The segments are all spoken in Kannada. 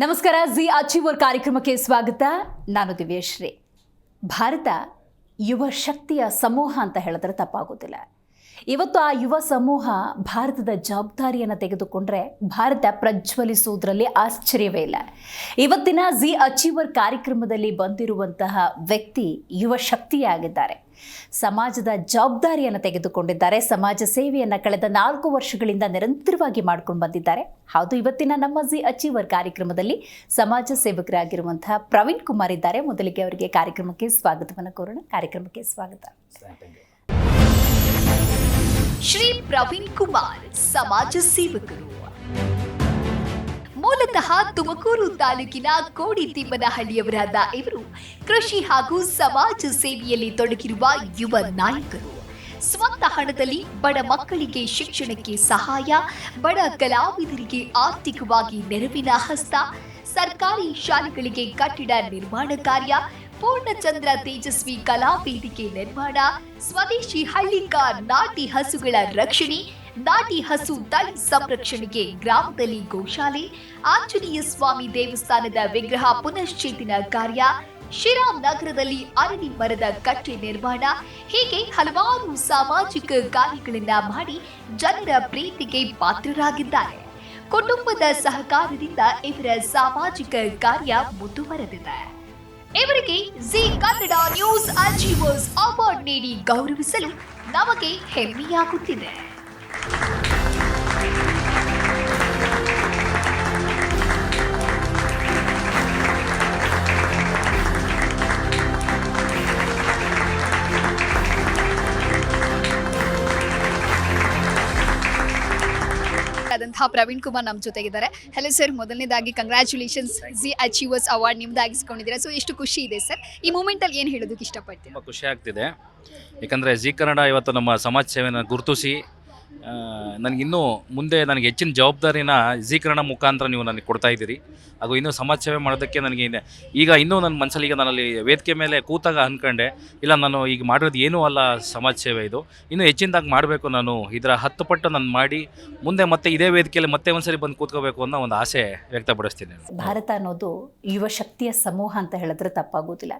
ನಮಸ್ಕಾರ. ಜಿ ಅಚೀವರ್ ಕಾರ್ಯಕ್ರಮಕ್ಕೆ ಸ್ವಾಗತ. ನಾನು ದಿವ್ಯಶ್ರೀ. ಭಾರತ ಯುವ ಶಕ್ತಿಯ ಸಮೂಹ ಅಂತ ಹೇಳಿದ್ರೆ ತಪ್ಪಾಗೋದಿಲ್ಲ. ಇವತ್ತು ಆ ಯುವ ಸಮೂಹ ಭಾರತದ ಜವಾಬ್ದಾರಿಯನ್ನು ತೆಗೆದುಕೊಂಡ್ರೆ ಭಾರತ ಪ್ರಜ್ವಲಿಸುವುದರಲ್ಲಿ ಆಶ್ಚರ್ಯವೇ ಇಲ್ಲ. ಇವತ್ತಿನ ಜಿ ಅಚೀವರ್ ಕಾರ್ಯಕ್ರಮದಲ್ಲಿ ಬಂದಿರುವಂತಹ ವ್ಯಕ್ತಿ ಯುವ ಶಕ್ತಿಯಾಗಿದ್ದಾರೆ. ಸಮಾಜದ ಜವಾಬ್ದಾರಿಯನ್ನು ತೆಗೆದುಕೊಂಡಿದ್ದಾರೆ. ಸಮಾಜ ಸೇವೆಯನ್ನು ಕಳೆದ 4 ವರ್ಷಗಳಿಂದ ನಿರಂತರವಾಗಿ ಮಾಡ್ಕೊಂಡು ಬಂದಿದ್ದಾರೆ. ಹೌದು, ಇವತ್ತಿನ ನಮ್ಮ ಜಿ ಅಚೀವರ್ ಕಾರ್ಯಕ್ರಮದಲ್ಲಿ ಸಮಾಜ ಸೇವಕರಾಗಿರುವಂತಹ ಪ್ರವೀಣ್ ಕುಮಾರ್ ಇದ್ದಾರೆ. ಮೊದಲಿಗೆ ಅವರಿಗೆ ಕಾರ್ಯಕ್ರಮಕ್ಕೆ ಸ್ವಾಗತವನ್ನು ಕೋರೋಣ. ಕಾರ್ಯಕ್ರಮಕ್ಕೆ ಸ್ವಾಗತ. ಶ್ರೀ ಪ್ರವೀಣ್ ಕುಮಾರ್ ಸಮಾಜ ಸೇವಕರು. ಮೂಲತಃ ತುಮಕೂರು ತಾಲೂಕಿನ ಕೋಡಿತಿಮ್ಮನಹಳ್ಳಿಯವರಾದ ಇವರು ಕೃಷಿ ಹಾಗೂ ಸಮಾಜ ಸೇವೆಯಲ್ಲಿ ತೊಡಗಿರುವ ಯುವ ನಾಯಕರು. ಸ್ವಂತ ಹಣದಲ್ಲಿ ಬಡ ಮಕ್ಕಳಿಗೆ ಶಿಕ್ಷಣಕ್ಕೆ ಸಹಾಯ, ಬಡ ಕಲಾವಿದರಿಗೆ ಆರ್ಥಿಕವಾಗಿ ನೆರವಿನ ಹಸ್ತ, ಸರ್ಕಾರಿ ಶಾಲೆಗಳಿಗೆ ಕಟ್ಟಡ ನಿರ್ಮಾಣ ಕಾರ್ಯ, ಪೂರ್ಣಚಂದ್ರ ತೇಜಸ್ವಿ ಕಲಾ ವೇದಿಕೆ ನಿರ್ಮಾಣ, ಸ್ವದೇಶಿ ಹಳ್ಳಿಕಾರ್ ನಾಟಿ ಹಸುಗಳ ರಕ್ಷಣೆ, ನಾಟಿ ಹಸು ತಳಿ ಸಂರಕ್ಷಣೆಗೆ ಗ್ರಾಮದಲ್ಲಿ ಗೋಶಾಲೆ, ಆಂಜನೇಯ ಸ್ವಾಮಿ ದೇವಸ್ಥಾನದ ವಿಗ್ರಹ ಪುನಶ್ಚೇತನ ಕಾರ್ಯ, ಶ್ರೀರಾಮ್ ನಗರದಲ್ಲಿ ಅರಳಿ ಮರದ ಕಟ್ಟೆ ನಿರ್ಮಾಣ, ಹೀಗೆ ಹಲವಾರು ಸಾಮಾಜಿಕ ಕಾರ್ಯಗಳನ್ನ ಮಾಡಿ ಜನರ ಪ್ರೀತಿಗೆ ಪಾತ್ರರಾಗಿದ್ದಾರೆ. ಕುಟುಂಬದ ಸಹಕಾರದಿಂದ ಇವರ ಸಾಮಾಜಿಕ ಕಾರ್ಯ ಮುಂದುವರೆದಿದೆ. ಇವರಿಗೆ Zee Kannada news achievers award ನೀಡಿ ಗೌರವಿಸಲು ನಮಗೆ ಹೆಮ್ಮೆಯಾಗುತ್ತಿದೆ. ಆದಂತಹ ಪ್ರವೀಣ್ ಕುಮಾರ್ ನಮ್ಮ ಜೊತೆಗಿದ್ದಾರೆ. ಹೆಲೋ ಸರ್, ಮೊದಲನೇದಾಗಿ ಕಂಗ್ರ್ಯಾಚುಲೇಷನ್ಸ್, ಜಿ ಅಚೀವರ್ಸ್ ಅವಾರ್ಡ್ ನಿಮ್ದಾಗಿಸ್ಕೊಂಡಿದ್ದೀರಾ. ಸೊ ಎಷ್ಟು ಖುಷಿ ಇದೆ ಸರ್, ಈ ಮೂಮೆಂಟಲ್ಲಿ ಏನು ಹೇಳೋದಕ್ಕೆ ಇಷ್ಟಪಡ್ತೀನಿ? ತುಂಬ ಖುಷಿ ಆಗ್ತಿದೆ, ಯಾಕಂದರೆ ಜಿ ಕನ್ನಡ ಇವತ್ತು ನಮ್ಮ ಸಮಾಜ ಸೇವೆಯನ್ನು ಗುರುತಿಸಿ ನನಗಿನ್ನೂ ಮುಂದೆ ನನಗೆ ಹೆಚ್ಚಿನ ಜವಾಬ್ದಾರಿನ ಜಿ ಕನ್ನಡ ಮುಖಾಂತರ ನೀವು ನನಗೆ ಕೊಡ್ತಾ ಇದ್ದೀರಿ. ಹಾಗೂ ಇನ್ನೂ ಸಮಾಜ ಸೇವೆ ಮಾಡೋದಕ್ಕೆ ನನಗೆ ಈಗ ಇನ್ನೂ ನನ್ನ ಮನಸ್ಸಲ್ಲಿ ಈಗ ನಾನಲ್ಲಿ ವೇದಿಕೆ ಮೇಲೆ ಕೂತಾಗ ಅಂದ್ಕೊಂಡೆ, ಇಲ್ಲ ನಾನು ಈಗ ಮಾಡೋದು ಏನೂ ಅಲ್ಲ ಸಮಾಜ ಸೇವೆ, ಇದು ಇನ್ನೂ ಹೆಚ್ಚಿನದಾಗಿ ಮಾಡಬೇಕು, ನಾನು ಇದರ 10 ಪಟ್ಟು ನಾನು ಮಾಡಿ ಮುಂದೆ ಮತ್ತೆ ಇದೇ ವೇದಿಕೆಯಲ್ಲಿ ಮತ್ತೆ ಒಂದ್ಸರಿ ಬಂದು ಕೂತ್ಕೋಬೇಕು ಅನ್ನೋ ಒಂದು ಆಸೆ ವ್ಯಕ್ತಪಡಿಸ್ತೀನಿ. ಭಾರತ ಅನ್ನೋದು ಯುವ ಶಕ್ತಿಯ ಸಮೂಹ ಅಂತ ಹೇಳಿದ್ರೆ ತಪ್ಪಾಗೋದಿಲ್ಲ.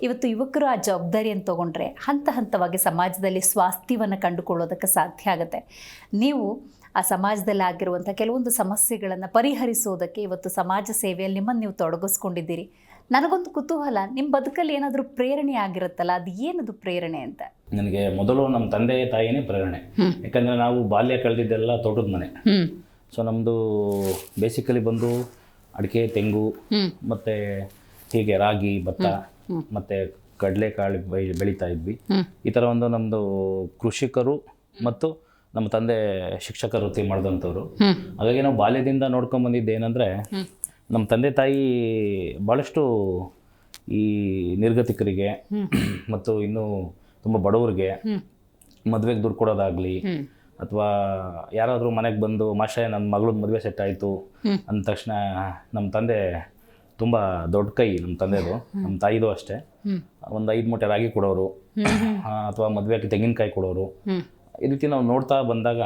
ಇವತ್ತು ಯುವಕರು ಆ ಜವಾಬ್ದಾರಿಯನ್ನು ತಗೊಂಡ್ರೆ ಹಂತ ಹಂತವಾಗಿ ಸಮಾಜದಲ್ಲಿ ಸ್ವಾಸ್ಥ್ಯವನ್ನು ಕಂಡುಕೊಳ್ಳೋದಕ್ಕೆ ಸಾಧ್ಯ ಆಗುತ್ತೆ. ನೀವು ಆ ಸಮಾಜದಲ್ಲಿ ಆಗಿರುವಂಥ ಕೆಲವೊಂದು ಸಮಸ್ಯೆಗಳನ್ನು ಪರಿಹರಿಸೋದಕ್ಕೆ ಇವತ್ತು ಸಮಾಜ ಸೇವೆಯಲ್ಲಿ ನಿಮ್ಮನ್ನು ನೀವು ತೊಡಗಿಸ್ಕೊಂಡಿದ್ದೀರಿ. ನನಗೊಂದು ಕುತೂಹಲ, ನಿಮ್ಮ ಬದುಕಲ್ಲಿ ಏನಾದರೂ ಪ್ರೇರಣೆ ಆಗಿರುತ್ತಲ್ಲ, ಅದು ಏನದು ಪ್ರೇರಣೆ ಅಂತ? ನನಗೆ ಮೊದಲು ನಮ್ಮ ತಂದೆ ತಾಯಿನೇ ಪ್ರೇರಣೆ. ಯಾಕಂದರೆ ನಾವು ಬಾಲ್ಯ ಕಳೆದಿದ್ದೆಲ್ಲ ತೋಟದ ಮನೆ. ಸೊ ನಮ್ಮದು ಬೇಸಿಕಲಿ ಬಂದು ಅಡಿಕೆ, ತೆಂಗು ಮತ್ತು ಹೀಗೆ ರಾಗಿ, ಭತ್ತ ಮತ್ತು ಕಡಲೆಕಾಳು ಬೆಳೀತಾ ಇದ್ವಿ. ಈ ಥರ ಒಂದು ನಮ್ಮದು ಕೃಷಿಕರು ಮತ್ತು ನಮ್ಮ ತಂದೆ ಶಿಕ್ಷಕ ವೃತ್ತಿ ಮಾಡಿದಂಥವ್ರು. ಹಾಗಾಗಿ ನಾವು ಬಾಲ್ಯದಿಂದ ನೋಡ್ಕೊಂಡು ಬಂದಿದ್ದು ಏನಂದರೆ, ನಮ್ಮ ತಂದೆ ತಾಯಿ ಭಾಳಷ್ಟು ಈ ನಿರ್ಗತಿಕರಿಗೆ ಮತ್ತು ಇನ್ನೂ ತುಂಬ ಬಡವರಿಗೆ ಮದುವೆಗೆ ದುಡ್ಡು ಕೊಡೋದಾಗಲಿ, ಅಥವಾ ಯಾರಾದರೂ ಮನೆಗೆ ಬಂದು ಮಾಷೆ ನನ್ನ ಮಗಳದ್ದು ಮದುವೆ ಸೆಟ್ ಆಯಿತು ಅಂದ ತಕ್ಷಣ ನಮ್ಮ ತಂದೆ ತುಂಬ ದೊಡ್ಡ ಕೈ ನಮ್ಮ ತಂದೆದು. ನಮ್ಮ ತಾಯಿದು ಅಷ್ಟೇ, ಒಂದು 5 ಮೂಟೆ ರಾಗಿ ಕೊಡೋರು, ಅಥವಾ ಮದುವೆಗೆ ತೆಂಗಿನಕಾಯಿ ಕೊಡೋರು. ಈ ರೀತಿ ನಾವು ನೋಡ್ತಾ ಬಂದಾಗ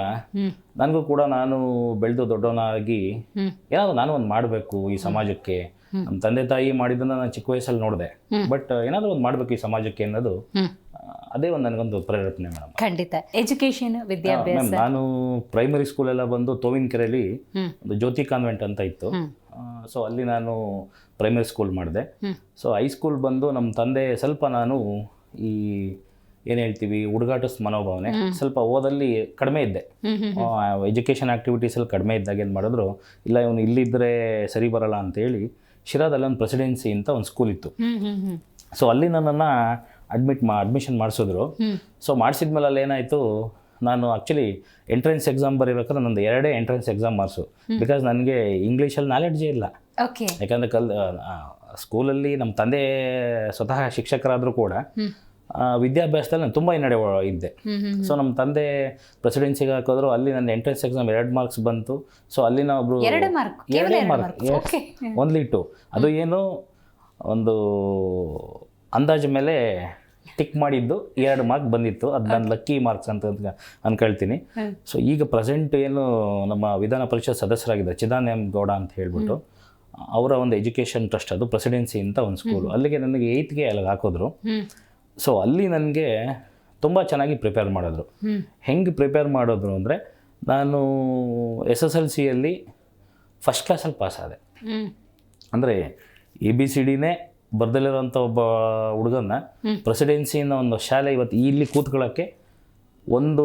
ನನಗೂ ಕೂಡ ನಾನು ಬೆಳೆದು ದೊಡ್ಡವನಾಗಿ ಏನಾದರೂ ನಾನು ಒಂದು ಮಾಡಬೇಕು ಈ ಸಮಾಜಕ್ಕೆ. ನಮ್ಮ ತಂದೆ ತಾಯಿ ಮಾಡಿದ್ದನ್ನು ನಾನು ಚಿಕ್ಕ ವಯಸ್ಸಲ್ಲಿ ನೋಡಿದೆ, ಬಟ್ ಏನಾದರೂ ಒಂದು ಮಾಡಬೇಕು ಈ ಸಮಾಜಕ್ಕೆ ಅನ್ನೋದು ಅದೇ ಒಂದು ನನಗೊಂದು ಪ್ರೇರೇಪಣೆ ಮೇಡಮ್. ಖಂಡಿತ. ಎಜುಕೇಶನ್, ವಿದ್ಯಾಭ್ಯಾಸ. ನಾನು ಪ್ರೈಮರಿ ಸ್ಕೂಲೆಲ್ಲ ಬಂದು ತೋವಿನಕೆರೆಯಲ್ಲಿ ಒಂದು ಜ್ಯೋತಿ ಕಾನ್ವೆಂಟ್ ಅಂತ ಇತ್ತು. ಸೊ ಅಲ್ಲಿ ನಾನು ಪ್ರೈಮರಿ ಸ್ಕೂಲ್ ಮಾಡಿದೆ. ಸೊ ಹೈಸ್ಕೂಲ್ ಬಂದು ನಮ್ಮ ತಂದೆ ಸ್ವಲ್ಪ ನಾನು ಈ ಏನು ಹೇಳ್ತೀವಿ ಹುಡುಗಾಟ ಮನೋಭಾವನೆ, ಸ್ವಲ್ಪ ಓದಲ್ಲಿ ಕಡಿಮೆ ಇದ್ದೆ, ಎಜುಕೇಷನ್ ಆ್ಯಕ್ಟಿವಿಟೀಸಲ್ಲಿ ಕಡಿಮೆ ಇದ್ದಾಗ ಏನು ಮಾಡಿದ್ರು, ಇಲ್ಲ ಇವನು ಇಲ್ಲಿದ್ದರೆ ಸರಿ ಬರೋಲ್ಲ ಅಂತೇಳಿ ಶಿರಾದಲ್ಲಿ ಒಂದು ಪ್ರೆಸಿಡೆನ್ಸಿ ಅಂತ ಒಂದು ಸ್ಕೂಲ್ ಇತ್ತು. ಸೊ ಅಲ್ಲಿ ನನ್ನನ್ನು ಅಡ್ಮಿಷನ್ ಮಾಡಿಸಿದ್ರು. ಸೊ ಮಾಡಿಸಿದ್ಮೇಲೆ ಅಲ್ಲಿ ಏನಾಯಿತು, ನಾನು ಆ್ಯಕ್ಚುಲಿ ಎಂಟ್ರೆನ್ಸ್ ಎಕ್ಸಾಮ್ ಬರೀಬೇಕಾದ್ರೆ ನಂದು 2 ಎಂಟ್ರೆನ್ಸ್ ಎಕ್ಸಾಮ್ ಮಾರ್ಕ್ಸು. ಬಿಕಾಸ್ ನನಗೆ ಇಂಗ್ಲೀಷಲ್ಲಿ ನಾಲೆಡ್ಜೇ ಇಲ್ಲ. ಯಾಕಂದರೆ ಸ್ಕೂಲಲ್ಲಿ ನಮ್ಮ ತಂದೆ ಸ್ವತಃ ಶಿಕ್ಷಕರಾದರೂ ಕೂಡ ವಿದ್ಯಾಭ್ಯಾಸದಲ್ಲಿ ನಾನು ತುಂಬ ಹಿನ್ನಡೆ ಇದ್ದೆ. ಸೊ ನಮ್ಮ ತಂದೆ ಪ್ರೆಸಿಡೆನ್ಸಿಗೆ ಹಾಕಿದ್ರು, ಅಲ್ಲಿ ನನ್ನ ಎಂಟ್ರೆನ್ಸ್ ಎಕ್ಸಾಮ್ 2 ಮಾರ್ಕ್ಸ್ ಬಂತು. ಸೊ ಅಲ್ಲಿನ ಒಬ್ರು 2 ಮಾರ್ಕ್ ಓನ್ಲಿ 2, ಅದು ಏನು ಒಂದು ಅಂದಾಜು ಮೇಲೆ ಟಿಕ್ ಮಾಡಿದ್ದು 2 ಮಾರ್ಕ್ ಬಂದಿತ್ತು. ಅದು ನನ್ನ ಲಕ್ಕಿ ಮಾರ್ಕ್ಸ್ ಅಂತ ಅನ್ಕೊಳ್ತೀನಿ. ಸೊ ಈಗ ಪ್ರೆಸೆಂಟ್ ಏನು ನಮ್ಮ ವಿಧಾನ ಪರಿಷತ್ ಸದಸ್ಯರಾಗಿದ್ದಾರೆ ಚಿದಾನಂದ ಗೌಡ ಅಂತ ಹೇಳ್ಬಿಟ್ಟು, ಅವರ ಒಂದು ಎಜುಕೇಷನ್ ಟ್ರಸ್ಟ್, ಅದು ಪ್ರೆಸಿಡೆನ್ಸಿ ಅಂತ ಒಂದು ಸ್ಕೂಲು. ಅಲ್ಲಿಗೆ ನನಗೆ 8ಗೆ ಅಲ್ಲಿಗೆ ಹಾಕಿದ್ರು. ಸೊ ಅಲ್ಲಿ ನನಗೆ ತುಂಬ ಚೆನ್ನಾಗಿ ಪ್ರಿಪೇರ್ ಮಾಡಿದ್ರು. ಹೆಂಗೆ ಪ್ರಿಪೇರ್ ಮಾಡಿದ್ರು ಅಂದರೆ, ನಾನು SSLCಯಲ್ಲಿ ಫಸ್ಟ್ ಕ್ಲಾಸಲ್ಲಿ ಪಾಸ್ ಆದೆ. ಅಂದರೆ ABCDನೇ ಬರ್ದಲ್ಲಿರೋಂಥ ಒಬ್ಬ ಹುಡುಗನ್ನ ಪ್ರೆಸಿಡೆನ್ಸಿನ ಒಂದು ಶಾಲೆ ಇವತ್ತು ಇಲ್ಲಿ ಕೂತ್ಕೊಳ್ಳೋಕ್ಕೆ ಒಂದು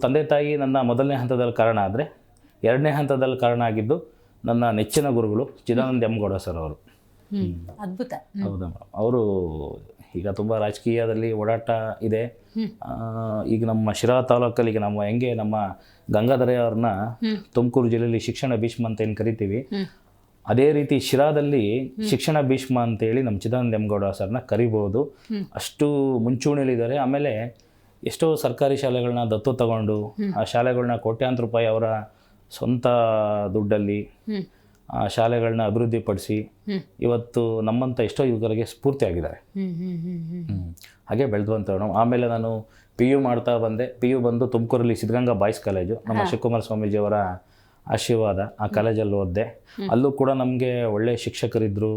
ತಂದೆ ತಾಯಿ ನನ್ನ ಮೊದಲನೇ ಹಂತದಲ್ಲಿ ಕಾರಣ ಆದರೆ, ಎರಡನೇ ಹಂತದಲ್ಲಿ ಕಾರಣ ಆಗಿದ್ದು ನನ್ನ ನೆಚ್ಚಿನ ಗುರುಗಳು ಚಿದಾನಂದ ಎಂ ಗೌಡ ಸರ್ ಅವರು. ಅದ್ಭುತ. ಹೌದಾ ಮೇಡಮ್. ಅವರು ಈಗ ತುಂಬ ರಾಜಕೀಯದಲ್ಲಿ ಓಡಾಟ ಇದೆ. ಈಗ ನಮ್ಮ ಶಿರಾ ತಾಲೂಕಲ್ಲಿ ಈಗ ನಮ್ಮ ಗಂಗಾಧರ ಅವ್ರನ್ನ ತುಮಕೂರು ಜಿಲ್ಲೆಯಲ್ಲಿ ಶಿಕ್ಷಣ ಭೀಷ್ಮ ಅಂತ ಏನು ಕರಿತೀವಿ, ಅದೇ ರೀತಿ ಶಿರಾದಲ್ಲಿ ಶಿಕ್ಷಣ ಭೀಷ್ಮ ಅಂತೇಳಿ ನಮ್ಮ ಚಿದಾನಂದ ಎಂ ಗೌಡ ಸರ್ನ ಕರಿಬೋದು. ಅಷ್ಟು ಮುಂಚೂಣಿಯಲ್ಲಿದ್ದಾರೆ. ಆಮೇಲೆ ಎಷ್ಟೋ ಸರ್ಕಾರಿ ಶಾಲೆಗಳನ್ನ ದತ್ತು ತಗೊಂಡು ಆ ಶಾಲೆಗಳನ್ನ ಕೋಟ್ಯಾಂತರ ರೂಪಾಯಿ ಅವರ ಸ್ವಂತ ದುಡ್ಡಲ್ಲಿ ಆ ಶಾಲೆಗಳನ್ನ ಅಭಿವೃದ್ಧಿಪಡಿಸಿ ಇವತ್ತು ನಮ್ಮಂಥ ಎಷ್ಟೋ ಯುವಕರಿಗೆ ಸ್ಫೂರ್ತಿಯಾಗಿದ್ದಾರೆ. ಹಾಗೆ ಬೆಳೆದುವಂಥವ್ರು. ಆಮೇಲೆ ನಾನು PU ಮಾಡ್ತಾ ಬಂದೆ. PU ಬಂದು ತುಮಕೂರಲ್ಲಿ ಸಿದ್ಧಗಂಗಾ ಬಾಯ್ಸ್ ಕಾಲೇಜು, ನಮ್ಮ ಶಿವಕುಮಾರ ಸ್ವಾಮೀಜಿಯವರ ಆಶೀರ್ವಾದ. ಆ ಕಾಲೇಜಲ್ಲಿ ಓದಿದೆ. ಅಲ್ಲೂ ಕೂಡ ನಮಗೆ ಒಳ್ಳೆ ಶಿಕ್ಷಕರಿದ್ದರು.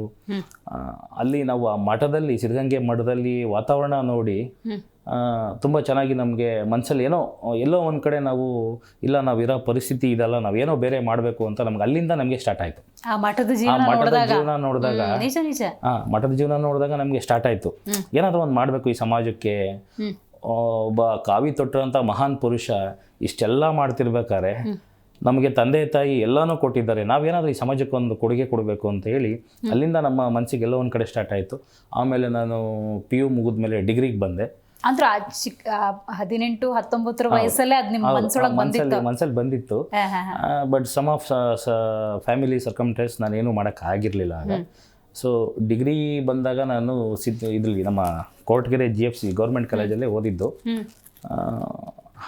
ಅಲ್ಲಿ ನಾವು ಆ ಮಠದಲ್ಲಿ, ಸಿದ್ಧಗಂಗೆ ಮಠದಲ್ಲಿ ವಾತಾವರಣ ನೋಡಿ ತುಂಬ ಚೆನ್ನಾಗಿ ನಮಗೆ ಮನಸ್ಸಲ್ಲಿ ಎಲ್ಲೋ ಒಂದು ಕಡೆ ನಾವಿರೋ ಪರಿಸ್ಥಿತಿ ಇದಲ್ಲ, ನಾವೇನೋ ಬೇರೆ ಮಾಡಬೇಕು ಅಂತ ನಮ್ಗೆ ಅಲ್ಲಿಂದ ನಮಗೆ ಸ್ಟಾರ್ಟ್ ಆಯಿತು. ಆ ಮಠದ ಜೀವನ ನೋಡಿದಾಗ ಮಠದ ಜೀವನ ನೋಡಿದಾಗ ನಮಗೆ ಸ್ಟಾರ್ಟ್ ಆಯಿತು, ಏನಾದರೂ ಒಂದು ಮಾಡಬೇಕು ಈ ಸಮಾಜಕ್ಕೆ. ಒಬ್ಬ ಕಾವಿ ತೊಟ್ಟಿರೋಂಥ ಮಹಾನ್ ಪುರುಷ ಇಷ್ಟೆಲ್ಲ ಮಾಡ್ತಿರ್ಬೇಕಾದ್ರೆ ನಮಗೆ ತಂದೆ ತಾಯಿ ಎಲ್ಲನೂ ಕೊಟ್ಟಿದ್ದಾರೆ, ನಾವೇನಾದರೂ ಈ ಸಮಾಜಕ್ಕೆ ಒಂದು ಕೊಡುಗೆ ಕೊಡಬೇಕು ಅಂತ ಹೇಳಿ ಅಲ್ಲಿಂದ ನಮ್ಮ ಮನಸ್ಸಿಗೆ ಎಲ್ಲೋ ಒಂದು ಕಡೆ ಸ್ಟಾರ್ಟ್ ಆಯಿತು. ಆಮೇಲೆ ನಾನು PU ಮುಗಿದ ಮೇಲೆ ಡಿಗ್ರಿಗೆ ಬಂದೆ. ಅಂದ್ರೆ 18-19 ವಯಸ್ಸಲ್ಲೇ ಅದು ನಿಮ್ಮ ಮನಸ್ಸಲ್ಲಿ ಬಂದಿತ್ತು. But some of family circumstances ನಾನೇನು ಮಾಡೋಕ್ಕಾಗಿರಲಿಲ್ಲ ಆಗ. ಸೊ ಡಿಗ್ರಿ ಬಂದಾಗ ನಾನು ಇದರಲ್ಲಿ ನಮ್ಮ ಕೋರ್ಟ್ಗೆರೆ GFC ಗೌರ್ಮೆಂಟ್ ಕಾಲೇಜಲ್ಲೇ ಓದಿದ್ದು.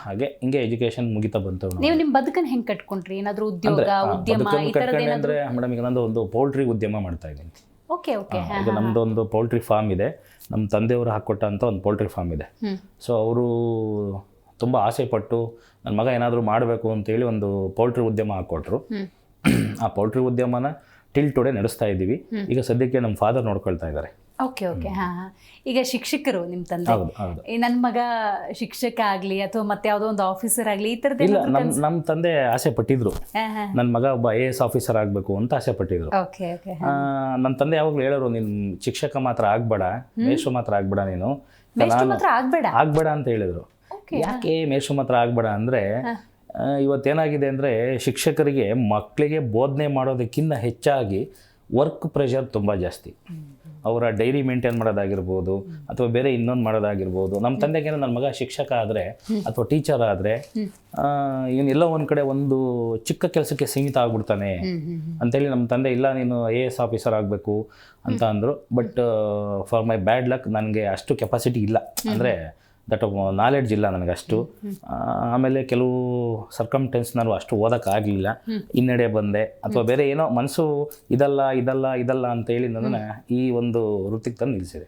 ಹಾಗೆ ಹಿಂಗೆ ಎಜುಕೇಶನ್ ಮುಗಿತಾ ಬಂತು. ನೀವು ನಿಮ್ಮ ಬದುಕನ್ನು ಹೆಂಗೆ ಕಟ್ಕೊಂಡ್ರಿ? ಏನಾದರೂ ಉದ್ಯೋಗ, ಉದ್ಯಮ ಈ ಥರದ್ದು ಏನಾದರೂ? ಮೇಡಮ್, ಈಗ ನಂದು ಒಂದು ಪೌಲ್ಟ್ರಿ ಉದ್ಯಮ ಮಾಡ್ತಾ ಇದ್ದೀನಿ. ಓಕೆ. ಈಗ ನಮ್ಮದು ಒಂದು ಪೌಲ್ಟ್ರಿ ಫಾರ್ಮ್ ಇದೆ. ನಮ್ಮ ತಂದೆಯವರು ಹಾಕ್ಕೊಟ್ಟಂಥ ಒಂದು ಪೌಲ್ಟ್ರಿ ಫಾರ್ಮ್ ಇದೆ. ಸೊ ಅವರು ತುಂಬ ಆಸೆ ಪಟ್ಟು ನನ್ನ ಮಗ ಏನಾದರೂ ಮಾಡಬೇಕು ಅಂತೇಳಿ ಒಂದು ಪೌಲ್ಟ್ರಿ ಉದ್ಯಮ ಹಾಕ್ಕೊಟ್ರು. ಆ ಪೌಲ್ಟ್ರಿ ಉದ್ಯಮನ ಟಿಲ್ ಟುಡೇ ನಡೆಸ್ತಾ ಇದ್ದೀವಿ. ಈಗ ಸದ್ಯಕ್ಕೆ ನಮ್ಮ ಫಾದರ್ ನೋಡ್ಕೊಳ್ತಾ ಇದ್ದಾರೆ. ಓಕೆ. ಈಗ ಶಿಕ್ಷಕರು ನಿಮ್ಮ ತಂದೆ, ನನ್ನ ಮಗ ಶಿಕ್ಷಕ ಆಗಲಿ ಅಥವಾ ಮತ್ತೆ ಯಾವುದೋ ಒಂದು ಆಫೀಸರ್ ಆಗಲಿ ಈ ಥರದ್ದು? ಇಲ್ಲ, ನಮ್ಮ ತಂದೆ ಆಸೆ ಪಟ್ಟಿದ್ರು, ನನ್ನ ಮಗ ಒಬ್ಬ IAS ಆಫೀಸರ್ ಆಗಬೇಕು ಅಂತ ಆಸೆ ಪಟ್ಟಿದ್ರು. ನನ್ನ ತಂದೆ ಯಾವಾಗಲೂ ಹೇಳೋರು, ನೀನು ಶಿಕ್ಷಕ ಮಾತ್ರ ಆಗಬೇಡ, ಮೇಷ್ಟ್ರು ಮಾತ್ರ ಆಗಬೇಡ, ನೀನು ಆಗಬೇಡ ಅಂತ ಹೇಳಿದ್ರು. ಯಾಕೆ ಮೇಷ್ಟ್ರು ಮಾತ್ರ ಆಗಬೇಡ ಅಂದರೆ, ಇವತ್ತೇನಾಗಿದೆ ಅಂದರೆ ಶಿಕ್ಷಕರಿಗೆ ಮಕ್ಕಳಿಗೆ ಬೋಧನೆ ಮಾಡೋದಕ್ಕಿಂತ ಹೆಚ್ಚಾಗಿ ವರ್ಕ್ ಪ್ರೆಷರ್ ತುಂಬ ಜಾಸ್ತಿ. ಅವರ ಡೈರಿ ಮೇಂಟೈನ್ ಮಾಡೋದಾಗಿರ್ಬೋದು ಅಥವಾ ಬೇರೆ ಇನ್ನೊಂದು ಮಾಡೋದಾಗಿರ್ಬೋದು. ನಮ್ಮ ತಂದೆಗೇನೋ ನನ್ನ ಮಗ ಶಿಕ್ಷಕ ಆದರೆ ಅಥವಾ ಟೀಚರ್ ಆದರೆ ಇವನ್ನೆಲ್ಲ ಒಂದು ಕಡೆ ಒಂದು ಚಿಕ್ಕ ಕೆಲಸಕ್ಕೆ ಸೀಮಿತ ಆಗ್ಬಿಡ್ತಾನೆ ಅಂತೇಳಿ ನಮ್ಮ ತಂದೆ ಇಲ್ಲ, ನೀನು IAS ಆಫೀಸರ್ ಆಗಬೇಕು ಅಂತ ಅಂದರು. But for my bad luck ನನಗೆ ಅಷ್ಟು ಕೆಪಾಸಿಟಿ ಇಲ್ಲ, ಅಂದರೆ ದಟ್ ನಾಲೆಡ್ಜ್ ಇಲ್ಲ ನನಗೆ ಅಷ್ಟು. ಆಮೇಲೆ ಕೆಲವು ಸರ್ಕಮ್ಟೆನ್ಸ್ ನಾನು ಅಷ್ಟು ಓದೋಕ್ಕಾಗಲಿಲ್ಲ, ಹಿನ್ನಡೆ ಬಂದೆ ಅಥವಾ ಬೇರೆ ಏನೋ ಮನಸ್ಸು ಇದಲ್ಲ ಅಂತ ಹೇಳಿ ನನ್ನ ಈ ಒಂದು ವೃತ್ತಿಗೆ ತಂದು ನಿಲ್ಲಿಸಿದೆ.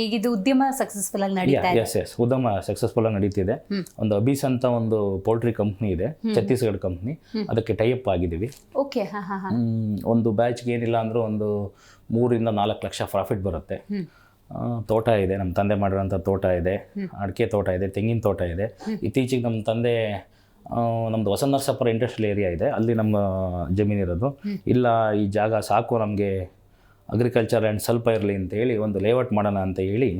ಈಗ ಇದು ಉದ್ಯಮ ಸಕ್ಸಸ್ಫುಲ್ ಆಗಿ ನಡೀತಾ ಇದೆ? ಎಸ್, ಉದ್ಯಮ ಸಕ್ಸಸ್ಫುಲ್ ಆಗಿ ನಡೀತಿದೆ. ಒಂದು ಅಬೀಸ್ ಅಂತ ಒಂದು ಪೌಲ್ಟ್ರಿ ಕಂಪ್ನಿ ಇದೆ, ಛತ್ತೀಸ್ಗಢ ಕಂಪ್ನಿ, ಅದಕ್ಕೆ ಟೈಅಪ್ ಆಗಿದ್ದೀವಿ. ಓಕೆ. ಒಂದು ಬ್ಯಾಚ್ಗೆ ಏನಿಲ್ಲ ಅಂದರೂ ಒಂದು 3-4 ಲಕ್ಷ ಪ್ರಾಫಿಟ್ ಬರುತ್ತೆ. ತೋಟ ಇದೆ, ನಮ್ಮ ತಂದೆ ಮಾಡಿರೋಂಥ ತೋಟ ಇದೆ, ಅಡಿಕೆ ತೋಟ ಇದೆ, ತೆಂಗಿನ ತೋಟ ಇದೆ. ಇತ್ತೀಚೆಗೆ ನಮ್ಮ ತಂದೆ ನಮ್ಮದು ಹೊಸ ನರಸಾಪುರ ಇಂಡಸ್ಟ್ರಿಯಲ್ ಏರಿಯಾ ಇದೆ, ಅಲ್ಲಿ ನಮ್ಮ ಜಮೀನಿರೋದು. ಇಲ್ಲ, ಈ ಜಾಗ ಸಾಕು ನಮಗೆ, ಅಗ್ರಿಕಲ್ಚರ್ ಆ್ಯಂಡ್ ಸ್ವಲ್ಪ ಇರಲಿ ಅಂತ ಹೇಳಿ ಒಂದು ಲೇಔಟ್ ಮಾಡೋಣ ಅಂತ ಹೇಳಿ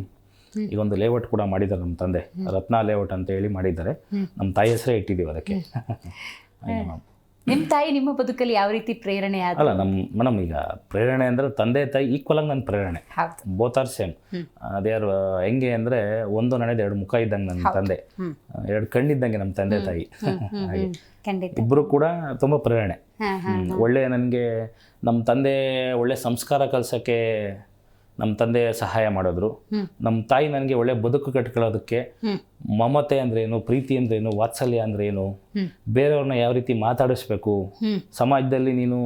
ಈಗ ಒಂದು ಲೇಔಟ್ ಕೂಡ ಮಾಡಿದ್ದಾರೆ ನಮ್ಮ ತಂದೆ. ರತ್ನ ಲೇಔಟ್ ಅಂತ ಹೇಳಿ ಮಾಡಿದ್ದಾರೆ. ನಮ್ಮ ತಾಯಿ ಹೆಸರೇ ಇಟ್ಟಿದ್ದೀವಿ ಅದಕ್ಕೆ. ನಿಮ್ಮ ತಾಯಿ ನಿಮ್ಮ ಬದುಕಲ್ಲಿ ಯಾವ ರೀತಿ ಪ್ರೇರಣೆ ಆದ? ಅಲ್ಲ, ಮೇಡಮ್, ಈಗ ಪ್ರೇರಣೆ ಅಂದರೆ ತಂದೆ ತಾಯಿ ಈಕ್ವಲ್ ಆಗಿ ನನ್ನ ಪ್ರೇರಣೆ, ಬೋತ್ ಆರ್ ಸೇಮ್. ಅದೇ ಹೆಂಗೆ ಅಂದರೆ ಒಂದು ನಡೆದ 2 ಮುಖ ಇದ್ದಂಗೆ ನನ್ನ ತಂದೆ, 2 ಕಣ್ಣಿದ್ದಂಗೆ ನಮ್ಮ ತಂದೆ ತಾಯಿ. ಹಾಗೆ ಇಬ್ಬರು ಕೂಡ ತುಂಬ ಪ್ರೇರಣೆ. ಒಳ್ಳೆ ನನಗೆ ನಮ್ಮ ತಂದೆ ಒಳ್ಳೆ ಸಂಸ್ಕಾರ ಕಲಿಸೋಕ್ಕೆ ನಮ್ಮ ತಂದೆ ಸಹಾಯ ಮಾಡಿದ್ರು. ನಮ್ಮ ತಾಯಿ ನನಗೆ ಒಳ್ಳೆ ಬದುಕು ಕಟ್ಕೊಳ್ಳೋದಕ್ಕೆ ಮಮತೆ ಅಂದ್ರೇನು, ಪ್ರೀತಿ ಅಂದ್ರೇನು, ವಾತ್ಸಲ್ಯ ಅಂದ್ರೇನು, ಬೇರೆಯವ್ರನ್ನ ಯಾವ ರೀತಿ ಮಾತಾಡಿಸ್ಬೇಕು, ಸಮಾಜದಲ್ಲಿ ನೀನು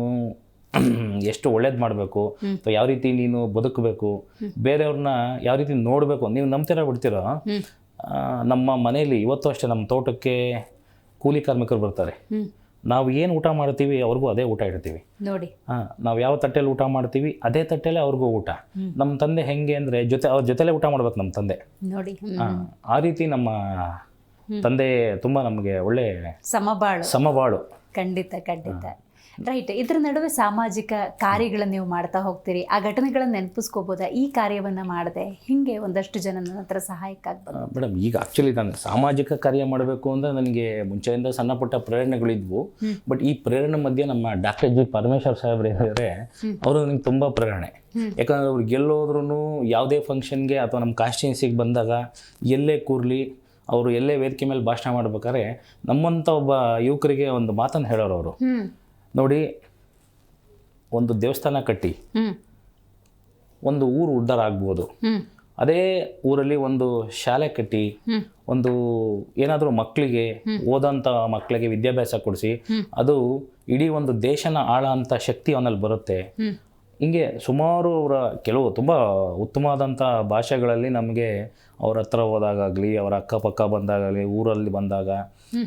ಎಷ್ಟು ಒಳ್ಳೇದು ಮಾಡಬೇಕು ಅಥವಾ ಯಾವ ರೀತಿ ನೀನು ಬದುಕಬೇಕು, ಬೇರೆಯವ್ರನ್ನ ಯಾವ ರೀತಿ ನೋಡಬೇಕು. ನೀವು ನಂಬ್ತಿರೋ ಬಿಡ್ತಿರೋ, ನಮ್ಮ ಮನೆಯಲ್ಲಿ ಇವತ್ತು ಅಷ್ಟೇ ನಮ್ಮ ತೋಟಕ್ಕೆ ಕೂಲಿ ಕಾರ್ಮಿಕರು ಬರ್ತಾರೆ. ನಾವು ಏನು ಊಟ ಮಾಡ್ತೀವಿ ಅವ್ರಿಗೂ ಅದೇ ಊಟ ಇಡ್ತೀವಿ. ನೋಡಿ. ನಾವು ಯಾವ ತಟ್ಟೆಯಲ್ಲಿ ಊಟ ಮಾಡ್ತೀವಿ ಅದೇ ತಟ್ಟೆಲ್ಲೇ ಅವ್ರಿಗೂ ಊಟ. ನಮ್ಮ ತಂದೆ ಹೆಂಗೆ ಅಂದರೆ ಅವ್ರ ಜೊತೆಲೇ ಊಟ ಮಾಡ್ಬೇಕು ನಮ್ಮ ತಂದೆ. ನೋಡಿ. ಆ ರೀತಿ ನಮ್ಮ ತಂದೆ ತುಂಬ ನಮಗೆ ಒಳ್ಳೆ ಸಮಬಾಳು. ಖಂಡಿತ. ರೈಟ್. ಇದ್ರ ನಡುವೆ ಸಾಮಾಜಿಕ ಕಾರ್ಯಗಳನ್ನು ನೀವು ಮಾಡ್ತಾ ಹೋಗ್ತೀರಿ. ಆ ಘಟನೆಗಳನ್ನು ನೆನಪಿಸ್ಕೋಬೋದಾ? ಈ ಕಾರ್ಯವನ್ನು ಮಾಡದೆ ಹಿಂಗೆ ಒಂದಷ್ಟು ಜನ ನನ್ನ ಹತ್ರ ಸಹಾಯಕ್ಕಾಗ್ಬೋದು. ಮೇಡಮ್, ಈಗ ಆ್ಯಕ್ಚುಲಿ ನಾನು ಸಾಮಾಜಿಕ ಕಾರ್ಯ ಮಾಡಬೇಕು ಅಂದರೆ ನನಗೆ ಮುಂಚೆಯಿಂದ ಸಣ್ಣ ಪುಟ್ಟ ಪ್ರೇರಣೆಗಳಿದ್ವು. ಬಟ್ ಈ ಪ್ರೇರಣೆ ಮಧ್ಯೆ ನಮ್ಮ ಡಾಕ್ಟರ್ ಜಿ ಪರಮೇಶ್ವರ್ ಸಾಹೇಬ್ರು ಏನಿದ್ದಾರೆ ಅವರು ನನಗೆ ತುಂಬ ಪ್ರೇರಣೆ. ಯಾಕಂದರೆ ಅವ್ರು ಗೆಲ್ಲೋದ್ರೂ ಯಾವುದೇ ಫಂಕ್ಷನ್ಗೆ ಅಥವಾ ನಮ್ಮ ಕಾನ್ಸ್ಟಿಟ್ಯೂನ್ಸಿಗೆ ಬಂದಾಗ ಎಲ್ಲೇ ಕೂರಲಿ, ಅವರು ಎಲ್ಲೇ ವೇದಿಕೆ ಮೇಲೆ ಭಾಷಣ ಮಾಡ್ಬೇಕಾದ್ರೆ ನಮ್ಮಂಥ ಒಬ್ಬ ಯುವಕರಿಗೆ ಒಂದು ಮಾತನ್ನು ಹೇಳೋರು ಅವರು. ನೋಡಿ, ಒಂದು ದೇವಸ್ಥಾನ ಕಟ್ಟಿ ಒಂದು ಊರು ಉದ್ಧಾರ ಆಗ್ಬೋದು. ಅದೇ ಊರಲ್ಲಿ ಒಂದು ಶಾಲೆ ಕಟ್ಟಿ ಒಂದು ಏನಾದರೂ ಮಕ್ಕಳಿಗೆ ಓದೋಂಥ ಮಕ್ಕಳಿಗೆ ವಿದ್ಯಾಭ್ಯಾಸ ಕೊಡಿಸಿ ಅದು ಇಡೀ ಒಂದು ದೇಶನ ಆಳ ಅಂತ ಶಕ್ತಿ ಅವನಲ್ಲಿ ಬರುತ್ತೆ. ಹಿಂಗೆ ಸುಮಾರು ಅವರ ಕೆಲವು ತುಂಬ ಉತ್ತಮವಾದಂಥ ಭಾಷೆಗಳಲ್ಲಿ ನಮಗೆ ಅವ್ರ ಹತ್ರ ಹೋದಾಗಲಿ, ಅವರ ಅಕ್ಕಪಕ್ಕ ಬಂದಾಗಲಿ, ಊರಲ್ಲಿ ಬಂದಾಗ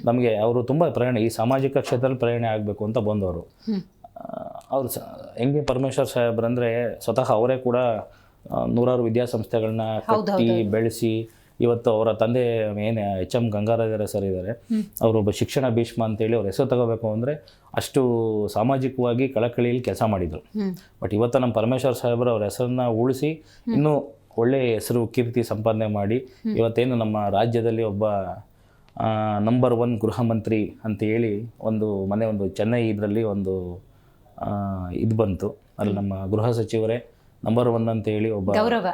ನಮಗೆ ಅವರು ತುಂಬ ಪ್ರೇರಣೆ, ಈ ಸಾಮಾಜಿಕ ಕ್ಷೇತ್ರದಲ್ಲಿ ಪ್ರೇರಣೆ ಆಗಬೇಕು ಅಂತ ಬಂದವರು. ಅವರು ಹೆಂಗೆ ಪರಮೇಶ್ವರ್ ಸಾಹೇಬ್ರಂದರೆ ಸ್ವತಃ ಅವರೇ ಕೂಡ ನೂರಾರು ವಿದ್ಯಾಸಂಸ್ಥೆಗಳನ್ನ ಕಟ್ಟಿ ಬೆಳೆಸಿ ಇವತ್ತು ಅವರ ತಂದೆ ಏನು ಎಚ್ ಎಂ ಗಂಗಾರಾಜರ ಸರ್ ಇದ್ದಾರೆ, ಅವರೊಬ್ಬ ಶಿಕ್ಷಣ ಭೀಷ್ಮ ಅಂತೇಳಿ ಅವ್ರ ಹೆಸರು ತಗೋಬೇಕು ಅಂದರೆ ಅಷ್ಟು ಸಾಮಾಜಿಕವಾಗಿ ಕಳಕಳಿಯಲ್ಲಿ ಕೆಲಸ ಮಾಡಿದರು. ಬಟ್ ಇವತ್ತು ನಮ್ಮ ಪರಮೇಶ್ವರ್ ಸಾಹೇಬರು ಅವ್ರ ಹೆಸರನ್ನ ಉಳಿಸಿ ಇನ್ನೂ ಒಳ್ಳೆಯ ಹೆಸರು ಕೀರ್ತಿ ಸಂಪಾದನೆ ಮಾಡಿ ಇವತ್ತೇನು ನಮ್ಮ ರಾಜ್ಯದಲ್ಲಿ ಒಬ್ಬ ನಂಬರ್ 1 ಗೃಹ ಮಂತ್ರಿ ಅಂತ ಹೇಳಿ ಒಂದು ಚೆನ್ನೈ ಇದರಲ್ಲಿ ಒಂದು ಇದು ಬಂತು. ಅಲ್ಲಿ ನಮ್ಮ ಗೃಹ ಸಚಿವರೇ ನಂಬರ್ 1 ಅಂತ ಹೇಳಿ ಒಬ್ಬ ಗೌರವ